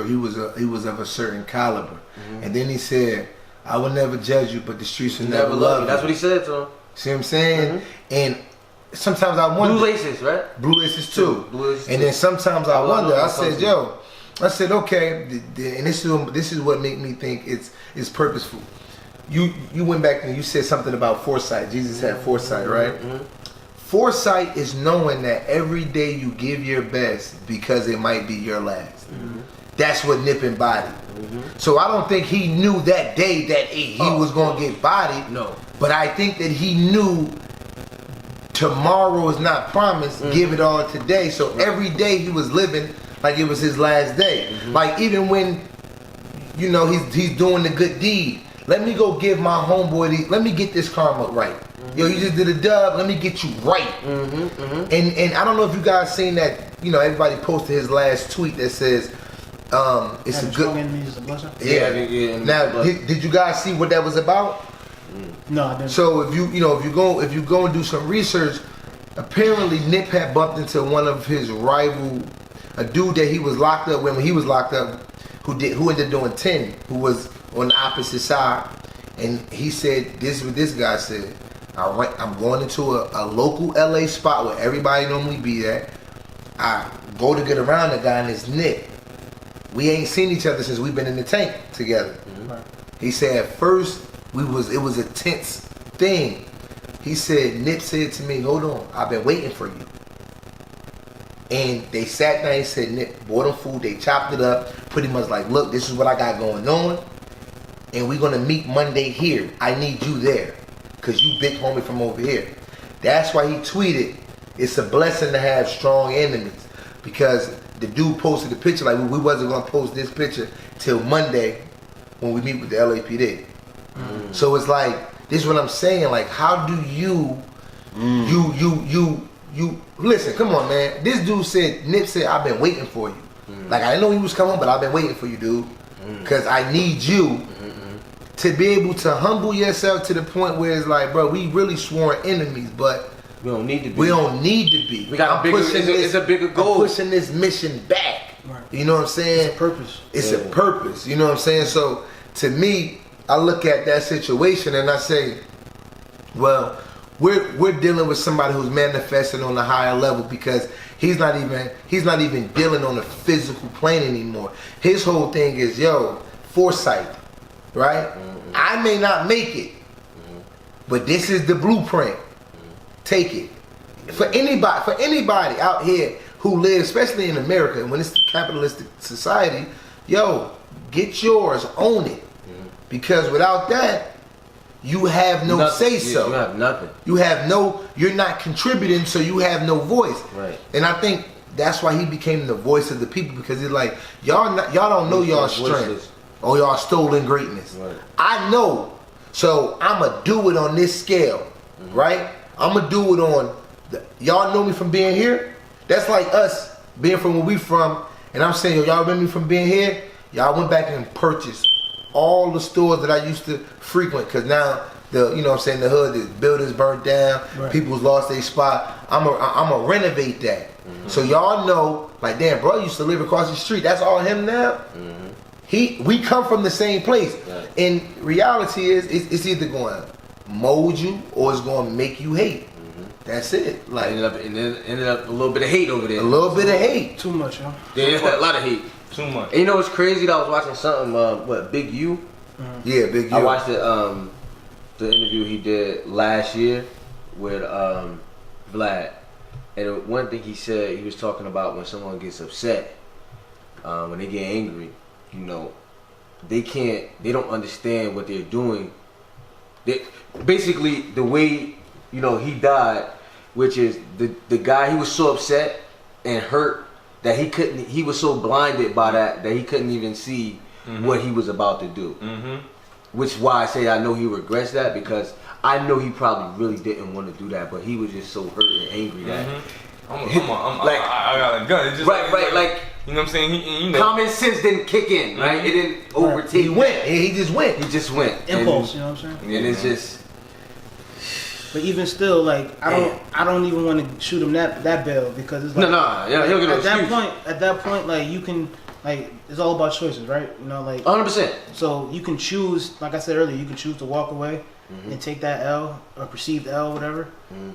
of a certain caliber. And then he said, I will never judge you, but the streets will never love you. That's what he said to him. See what I'm saying? And sometimes I wonder. Blue laces, right? Blue laces too. And then sometimes I wonder. I said, okay, and this is what made me think it's purposeful. You went back and you said something about foresight. Jesus had foresight, right? Foresight is knowing that every day you give your best because it might be your last. That's what Nip embodied. So I don't think he knew that day that he was going to get bodied. No. But I think that he knew tomorrow is not promised. Give it all today. So every day he was living like it was his last day. Like even when, you know, he's doing the good deed. Let me go give my homeboy let me get this karma right. Yo, you just did a dub. Let me get you right. And I don't know if you guys seen that. You know, everybody posted his last tweet that says, "It's a good." Yeah. Now, did you guys see what that was about? No, I didn't. So if you go and do some research, apparently Nip had bumped into one of his rival, a dude that he was locked up when he was locked up, who ended up doing 10, who was on the opposite side, and he said this is what this guy said. I'm going into a local LA spot where everybody normally be at. I go to get around the guy and it's Nip. We ain't seen each other since we've been in the tank together. He said at first it was a tense thing. He said, Nip said to me, hold on, I've been waiting for you. And they sat down, he said, Nip bought him food, they chopped it up, pretty much like, look, this is what I got going on, and we're gonna meet Monday here. I need you there, cause you big homie from over here. That's why he tweeted, it's a blessing to have strong enemies, because the dude posted the picture, like we wasn't gonna post this picture till Monday when we meet with the LAPD. So it's like, this is what I'm saying, like how do you listen, come on man. This dude said, Nip said, I've been waiting for you. Like I didn't know he was coming, but I've been waiting for you, dude. Cause I need you to be able to humble yourself to the point where it's like, bro, we really sworn enemies, but we don't need to be. We don't need to be. We got it's a bigger goal. I'm pushing this mission back. Right. You know what I'm saying? It's a purpose. It's a purpose. You know what I'm saying? So to me, I look at that situation and I say, well, we're dealing with somebody who's manifesting on a higher level, because he's not even dealing on a physical plane anymore. His whole thing is, foresight, right? I may not make it, but this is the blueprint. Take it. For anybody out here who lives, especially in America, when it's a capitalistic society, get yours, own it. Because without that, you have no say-so. You have nothing. You're not contributing, so you have no voice. Right. And I think that's why he became the voice of the people, because it's like, y'all don't know y'all strength or y'all stolen greatness. Right. I know, so I'ma do it on this scale, right? I'ma do it on, y'all know me from being here? That's like us being from where we from, and I'm saying, y'all remember me from being here? Y'all went back and purchased all the stores that I used to frequent, because now the hood, the buildings burnt down, people's lost their spot. I'm a renovate that. So y'all know, like, damn, bro used to live across the street. That's all him now. We come from the same place. And reality is, it's either going to mold you or it's going to make you hate. That's it. Like ended up a little bit of hate over there. A little bit of hate. Too much, yo. Yeah, a lot of hate. Too much. And you know what's crazy? I was watching something. Big U. Yeah, Big U. I watched the interview he did last year with Vlad, and one thing he said, he was talking about when someone gets upset, when they get angry, they don't understand what they're doing. Basically the way he died, which is the guy, he was so upset and hurt that he was so blinded by that he couldn't even see what he was about to do. Which is why I say I know he regrets that, because I know he probably really didn't want to do that, but he was just so hurt and angry that I got a gun. It's just like you know what I'm saying? Common sense didn't kick in, right? It didn't overtake. He just went. Impulse, you know what I'm saying? And it's just. But even still, like I don't even want to shoot him that bail, because it's like he'll get an excuse. At that point, like you can, like, it's all about choices, right? 100%. So you can choose, like I said earlier, you can choose to walk away and take that L or perceived L, whatever,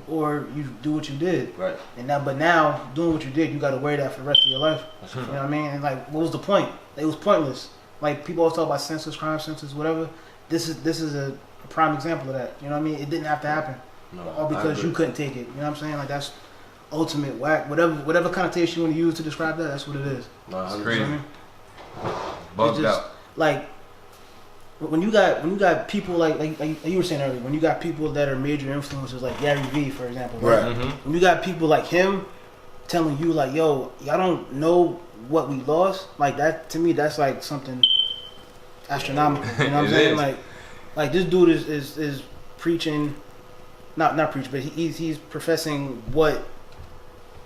or you do what you did. Right. But now doing what you did, you got to wear that for the rest of your life. You know what I mean? And like, what was the point? It was pointless. Like, people always talk about senseless crime, senseless whatever. This is a prime example of that. You know what I mean? It didn't have to happen. or because you couldn't take it. You know what I'm saying? Like that's ultimate whack. Whatever connotation you want to use to describe that, that's what it is. It's crazy. You know Bugged just, out. Like when you got people like you were saying earlier, when you got people that are major influencers like Gary Vee, for example, right? When you got people like him telling you like, yo, y'all don't know what we lost, like that, to me that's like something astronomical. You know what I'm saying? Like this dude is preaching, not preaching, but he's professing what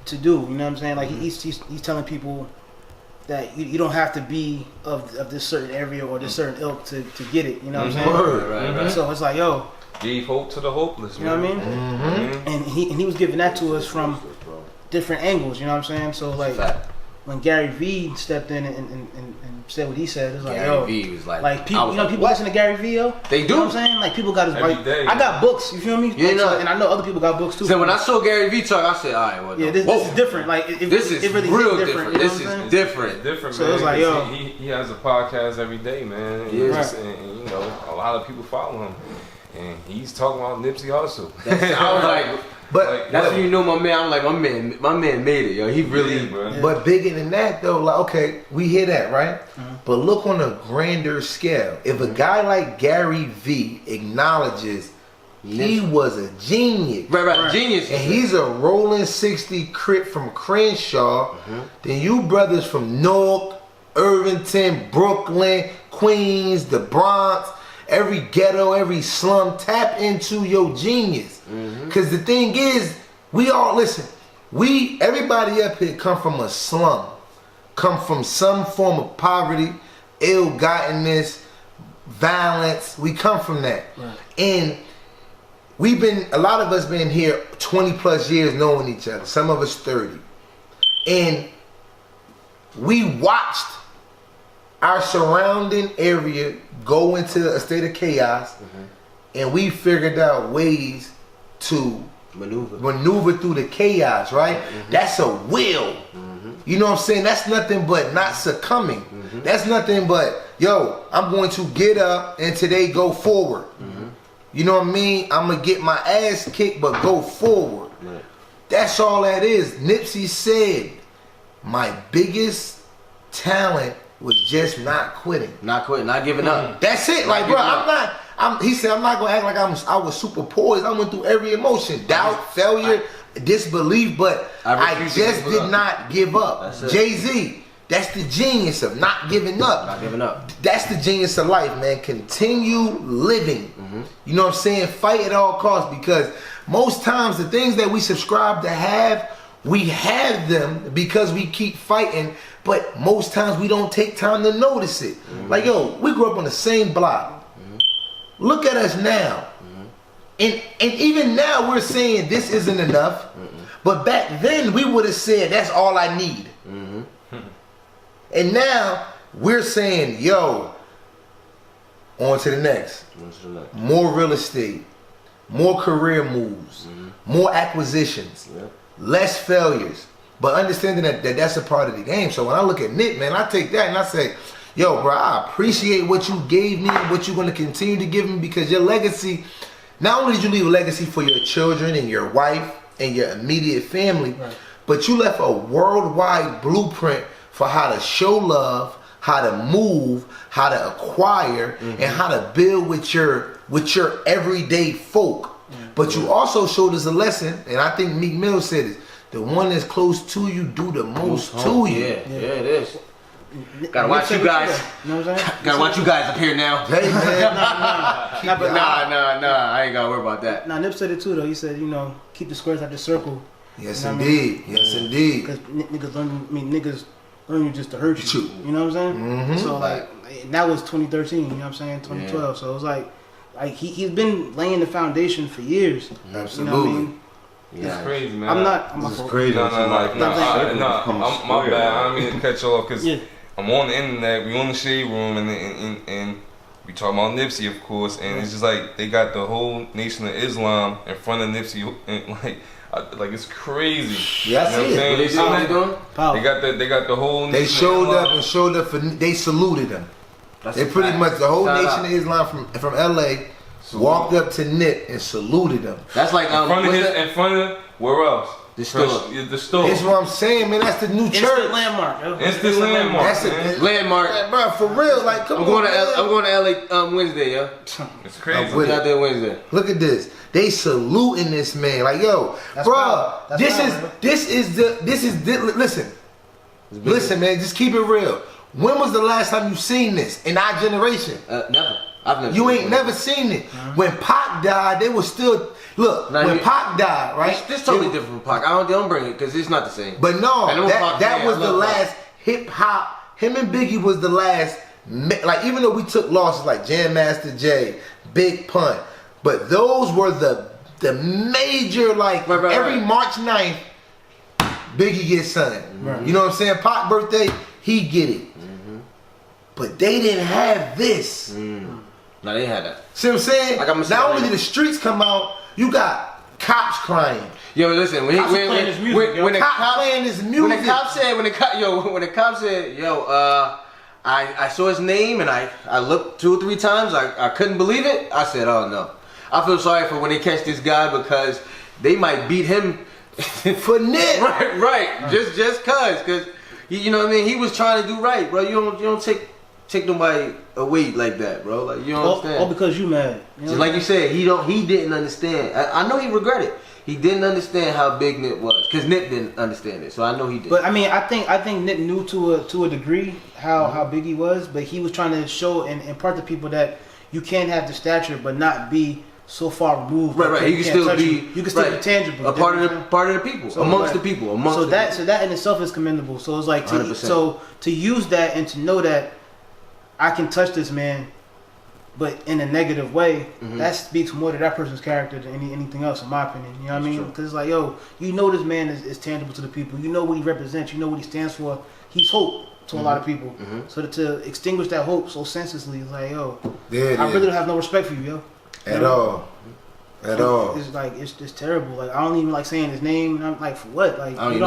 to do. You know what I'm saying? Like he's telling people that you don't have to be of this certain area or this certain ilk to get it. You know what I'm saying? Right. So it's like, yo, gave hope to the hopeless. You know what I mean? And he was giving that to us from different angles. You know what I'm saying? So like when Gary Vee stepped in and said what he said, it's like, Gary Vee was like people, people listen to Gary Vee, yo. They do. You know what I'm saying? Like people got his Every day, I got books, you feel me? Yeah, and I know other people got books too. So when I saw Gary Vee talk, I said, all right, well, yeah, this is different. Like this is really real different. This is different. Different, so man. it's like, yo, he has a podcast every day, man. And, and you know, a lot of people follow him, and he's talking about Nipsey Hussle. I was like. But that's when you know my man. I'm like, my man made it, yo. He really. Yeah. But bigger than that, though, like, okay, we hear that, right? But look on a grander scale. If a guy like Gary Vee acknowledges he was a genius, right, genius, and he's a rolling 60 Crip from Crenshaw, then you brothers from Newark, Irvington, Brooklyn, Queens, the Bronx, every ghetto, every slum, tap into your genius. Because the thing is, we all, listen, everybody up here come from a slum, come from some form of poverty, ill-gottenness, violence. We come from that. Right. And a lot of us been here 20 plus years knowing each other, some of us 30. And we watched our surrounding area go into a state of chaos, and we figured out ways to maneuver through the chaos, right? That's a will. You know what I'm saying? That's nothing but not succumbing. That's nothing but, yo, I'm going to get up and today go forward. You know what I mean? I'm going to get my ass kicked, but go forward. Right. That's all that is. Nipsey said, my biggest talent was just not quitting. Not quitting, not giving up. That's it. Like, bro, he said, I'm not going to act like I was super poised. I went through every emotion. Doubt, failure, disbelief, but I just did not give up. Jay-Z, that's the genius of not giving up. Not giving up. That's the genius of life, man. Continue living. You know what I'm saying? Fight at all costs, because most times the things that we subscribe to have, we have them because we keep fighting, but most times we don't take time to notice it. Like, yo, we grew up on the same block. Look at us now. And even now we're saying this isn't enough. But back then we would have said that's all I need. And now we're saying, yo, on to the next. More real estate, more career moves, more acquisitions, less failures. But understanding that that's a part of the game. So when I look at Nip, man, I take that and I say, yo, bro, I appreciate what you gave me and what you're going to continue to give me, because your legacy, not only did you leave a legacy for your children and your wife and your immediate family, but you left a worldwide blueprint for how to show love, how to move, how to acquire, and how to build with your everyday folk. But you also showed us a lesson, and I think Meek Mill said it, the one that's close to you do the most to you. Yeah, it is. Gotta watch you guys. You know what I'm saying? Gotta watch you guys up here now. Hey, man. Nah, I ain't gotta worry about that. Nah, Nip said it too, though. He said, keep the squares out the circle. Yes, you know indeed. Yes, indeed. Because niggas learn you just to hurt you. You know what I'm saying? So, and that was 2013, you know what I'm saying? 2012. So, it was like he's been laying the foundation for years. Absolutely. You know what I mean? Yeah. It's crazy, man. This is crazy. My bad. I don't mean to cut you off, because I'm on the internet, we on the Shade Room, and we talking about Nipsey, of course, and it's just like they got the whole Nation of Islam in front of Nipsey, and like it's crazy. Yeah, I see it. What they doing? They got the whole Nation. They showed up they saluted them. They pretty much, the whole Nation of Islam from LA walked up to Nip and saluted him. That's like in front of where else? The store. The store. That's what I'm saying, man. That's the new church. Instant landmark. Yo. Instant landmark. That's man. a landmark. Yeah, bro, for real. Like, come I'm on. going to LA Wednesday, yo. It's crazy. We're out there Wednesday. Look at this. They saluting this man. Like, yo, bro, this is listen. Listen, man, just keep it real. When was the last time you seen this in our generation? Never. I've never. You ain't never seen it. When Pac died, they was still when Pac died, right? This totally different from Pac. Don't bring it because it's not the same. But no, that was the last hip hop. Him and Biggie was the last. Like, even though we took losses like Jam Master Jay, Big Pun, but those were the major, like, every March 9th, Biggie gets something. Right. You know what I'm saying? Pac birthday, he get it. But they didn't have this. No, they had that. See what I'm saying? Like, not only did the streets come out, you got cops crying. Yo, listen, when the cop said, I saw his name and I looked 2 or 3 times, I couldn't believe it. I said, oh no. I feel sorry for when they catch this guy because they might beat him for Nip. Right. Just cause you know what I mean? He was trying to do right, bro. You don't take nobody away like that, bro. Like, you don't understand. All because you mad. You know? Just like you said, he didn't understand. I know he regretted. He didn't understand how big Nip was, cause Nip didn't understand it. So I know he did. But I mean, I think Nip knew to a degree how big he was, but he was trying to show and impart to people that you can't have the stature but not be so far removed. Right. You can still be. You can still be tangible. A part of the people, amongst the people. So that in itself is commendable. So it's like to use that and to know that I can touch this man, but in a negative way, that speaks more to that person's character than anything else, in my opinion. You know what I mean? Because it's like, yo, you know this man is tangible to the people. You know what he represents. You know what he stands for. He's hope to a lot of people. So to extinguish that hope so senselessly is like, yo, I really don't have no respect for you, yo. At all. It's like it's terrible. Like, I don't even like saying his name. And I'm like, for what? Like, you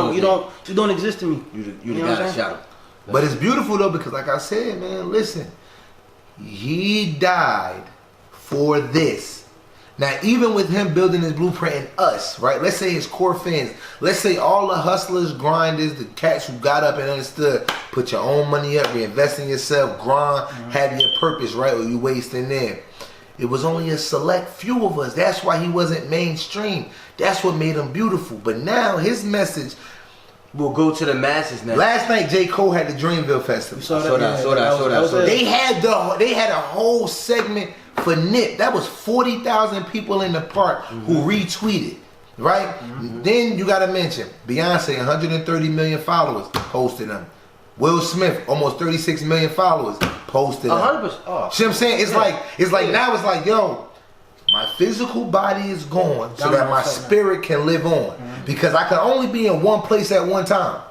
don't exist to me. You the guy that shot him. But it's beautiful though, because like I said, man, listen, he died for this. Now, even with him building his blueprint in us, right? Let's say his core fans, let's say all the hustlers, grinders, the cats who got up and understood, put your own money up, reinvest in yourself, grind, have your purpose, right? Or you wasting there. It was only a select few of us. That's why he wasn't mainstream. That's what made him beautiful. But now his message will go to the masses now. Last night, J. Cole had the Dreamville Festival. Saw that. They had a whole segment for Nip. That was 40,000 people in the park who retweeted, right? Then you got to mention Beyonce, 130 million followers, posted them. Will Smith, almost 36 million followers, posted them. 100%. Oh. See what I'm saying? It's like now it's like, yo, my physical body is gone so that my spirit can live on. Because I can only be in one place at one time.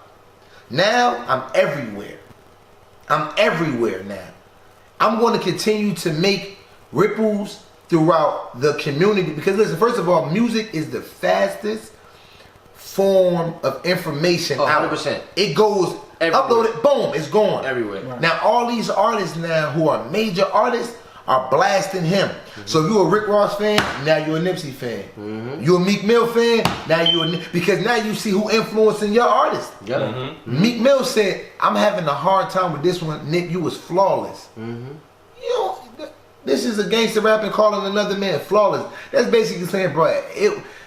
Now, I'm everywhere. Now. I'm going to continue to make ripples throughout the community. Because listen, first of all, music is the fastest form of information. 100%. It goes, upload it, boom, it's gone. Everywhere. Right. Now, all these artists now who are major artists are blasting him. So if you're a Rick Ross fan, now you're a Nipsey fan. You're a Meek Mill fan, now because now you see who influencing your artist. Meek Mill said, I'm having a hard time with this one. Nick, you was flawless. You know, this is a gangster rapping calling another man flawless. That's basically saying, bro,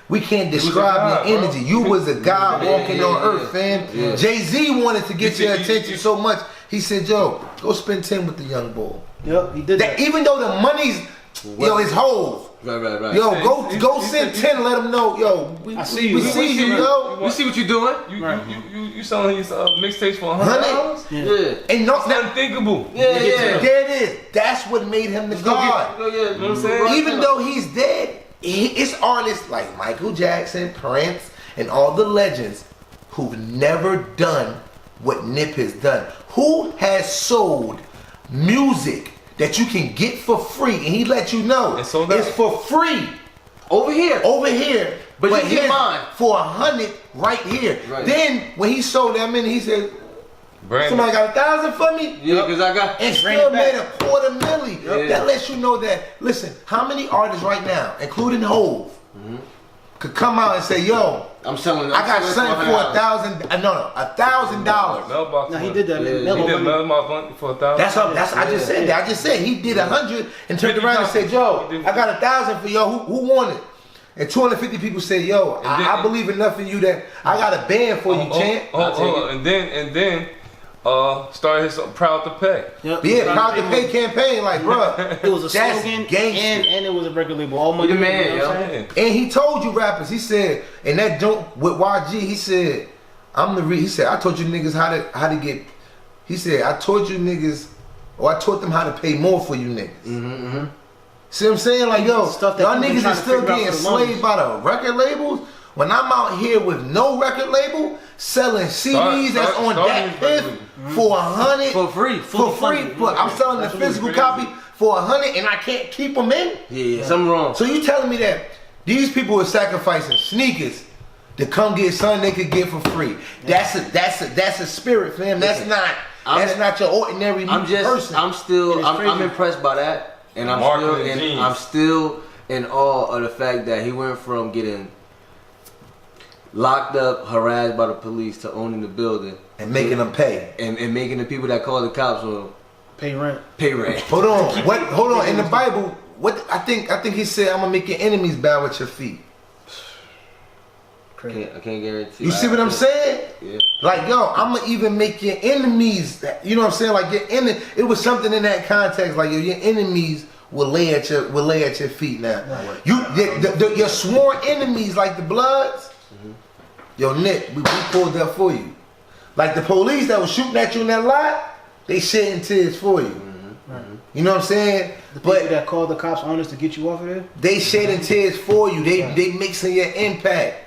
we can't describe your energy. You was a God walking on earth, fam. Jay-Z wanted to get your attention so much, he said, yo, go spend 10 with the young boy. Yep, he did that. Even though the money's, his hoes. Right. Yo, go send 10 and let them know, yo, we see you, yo. We see what you're doing. You selling these mixtapes for $100? Yeah. And that's unthinkable. Yeah. There it is. That's what made him the God. You know what I'm saying? Even though he's dead, it's artists like Michael Jackson, Prince, and all the legends who've never done what Nip has done. Who has sold music that you can get for free, and he let you know it's for free over here, but you get mine for $100 right here. Then when he sold that many, he said, Brandon. Somebody got $1,000 for me? Yeah, because I got. And still made $250,000. Yep. That lets you know that, listen, how many artists right now, including Hove, could come out and say, yo, I'm selling. I got something for $1,000. Mailbox. No, he did that. Yeah. He did mailbox for $1,000. That's up. That's I just said that. I just said he did 100 and turned around and said, "Yo, I got 1,000 for yo. Who wanted?" And 250 people said, "Yo, I believe enough in you that I got a band for you, champ." And then started his Proud to Pay. Yep. Yeah, Proud to Pay campaign, like, bro. It was a that's slogan gangster. and it was a record label. All money. The man, you know what I'm saying? And he told you rappers. He said, and that joke with YG, he said, He said, I taught you niggas how to get. He said, I taught you niggas, or I taught them how to pay more for you niggas. See what I'm saying? Like, yo, Stuff that y'all people niggas trying is to still figure out getting for the longest. slaved by the record labels. When I'm out here with no record label, selling CDs that's on that fifth for 100 For free. for free. But I'm selling the physical copy for 100 and I can't keep them in. Yeah, something wrong. So you telling me that these people are sacrificing sneakers to come get something they could get for free? That's a spirit, fam. That's not your ordinary person. I'm impressed by that. And I'm still in awe of the fact that he went from getting locked up, harassed by the police to owning the building and making them pay. And making the people that call the cops on Pay rent. Hold on. Hold on. In the Bible, what I think he said, I'm gonna make your enemies bow at your feet. I can't guarantee. You see what I'm saying? Yeah. Like, yo, I'm gonna even make your enemies. You know what I'm saying? Like it was something in that context. Like, yo, your enemies will lay at your feet now. Right. Your sworn enemies, like the Bloods. Yo, Nick, we pulled that for you. Like the police that was shooting at you in that lot, they shedding tears for you. You know what I'm saying? The people that called the cops on us to get you off of there, they shedding tears for you. They mixing your impact.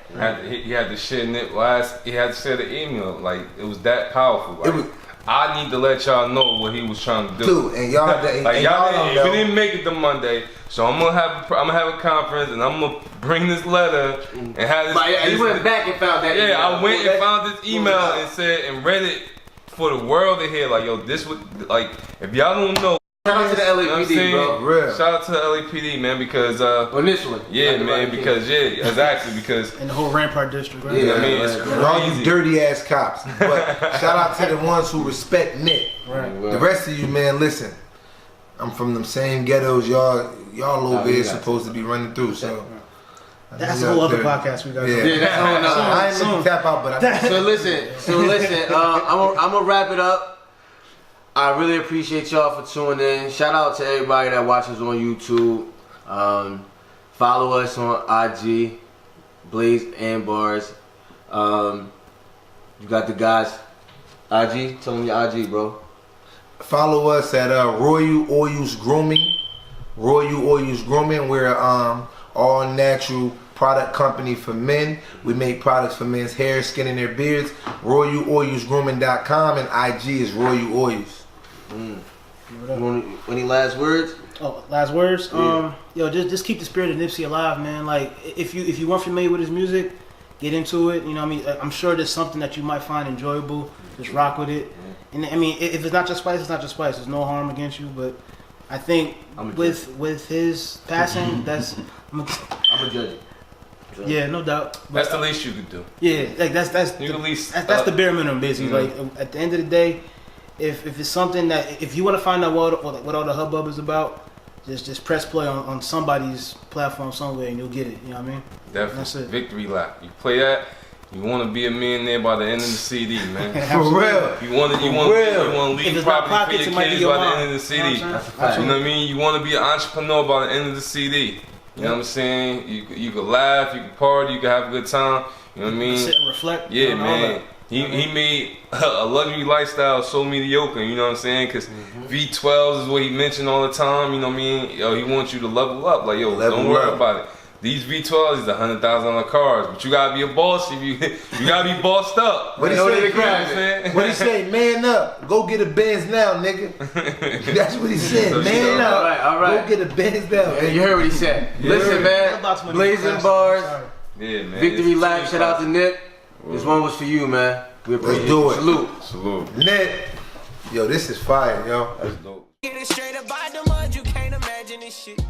He had to share Nip last. He had to share the email. Like, it was that powerful. Like, I need to let y'all know what he was trying to do. Dude, and y'all, like, y'all we didn't make it to Monday, so I'm gonna have a conference and I'm gonna bring this letter and have this. You went back and found that. Yeah, I went and found this email and said and read it for the world to hear. Like, yo, this would, like, if y'all don't know. Shout out to the LAPD, bro. Real. Shout out to the LAPD, man, because on this one. yeah, man, because exactly, because in the whole Rampart district, right? yeah, I mean, it's all you crazy. dirty ass cops. But shout out to the ones who respect Nick. Right. The rest of you, man, listen. I'm from them same ghettos y'all over here supposed to be running through. So that's a whole other podcast we got. Yeah, that's a whole nother. I ain't looking to tap out, but I So listen. I'm gonna wrap it up. I really appreciate y'all for tuning in. Shout out to everybody that watches on YouTube. Follow us on IG, Blaze and Bars. You got the guys. IG, tell them your IG, bro. follow us at Royal Oils Grooming. Royal Oils Grooming. We're all natural product company for men. We make products for men's hair, skin, and their beards. RoyalOilsGrooming.com and IG is Royal Oils. Any last words? Oh, last words. Yeah. Yo, just keep the spirit of Nipsey alive, man. Like, if you weren't familiar with his music, get into it. You know what I mean? I'm sure there's something that you might find enjoyable. Just rock with it. And I mean, if it's not your spice, it's not your spice. There's no harm against you. But I think with his passing, I'm a judge it. Yeah, no doubt. But, That's the least you could do. Yeah, like that's You can at least, that's the bare minimum, basically. Like at the end of the day, if it's something that if you want to find out what all the hubbub is about, just press play on somebody's platform somewhere and you'll get it. You know what I mean? Definitely. That's it. Victory lap. You play that, you want to be a millionaire by the end of the CD, man. For real. You want to leave property for your kids by the end of the CD. You know what I mean? You want to be an entrepreneur by the end of the CD. You know what I'm saying? You could laugh, you could party, you could have a good time. You know what I mean? Sit and reflect. Yeah, man. He made a luxury lifestyle so mediocre, you know what I'm saying? Because V12s is what he mentioned all the time, you know what I mean? Yo, he wants you to level up. Like, yo, don't worry about it. These V12s is the $100,000 cars, but you gotta be a boss if you gotta be bossed up. What he say? Man up. Go get a Benz now, nigga. That's what he said. So man up. All right. Go get a Benz now. Yeah, you heard what he said. Listen, man. Blazing Bars. Yeah, man. Victory lap. Shout out to Nip. This one was for you, man. We appreciate Let's do it. it. Salute. Salute. Net. Yo, this is fire, yo. That's dope. Get it straight up by the mud, you can't imagine this shit.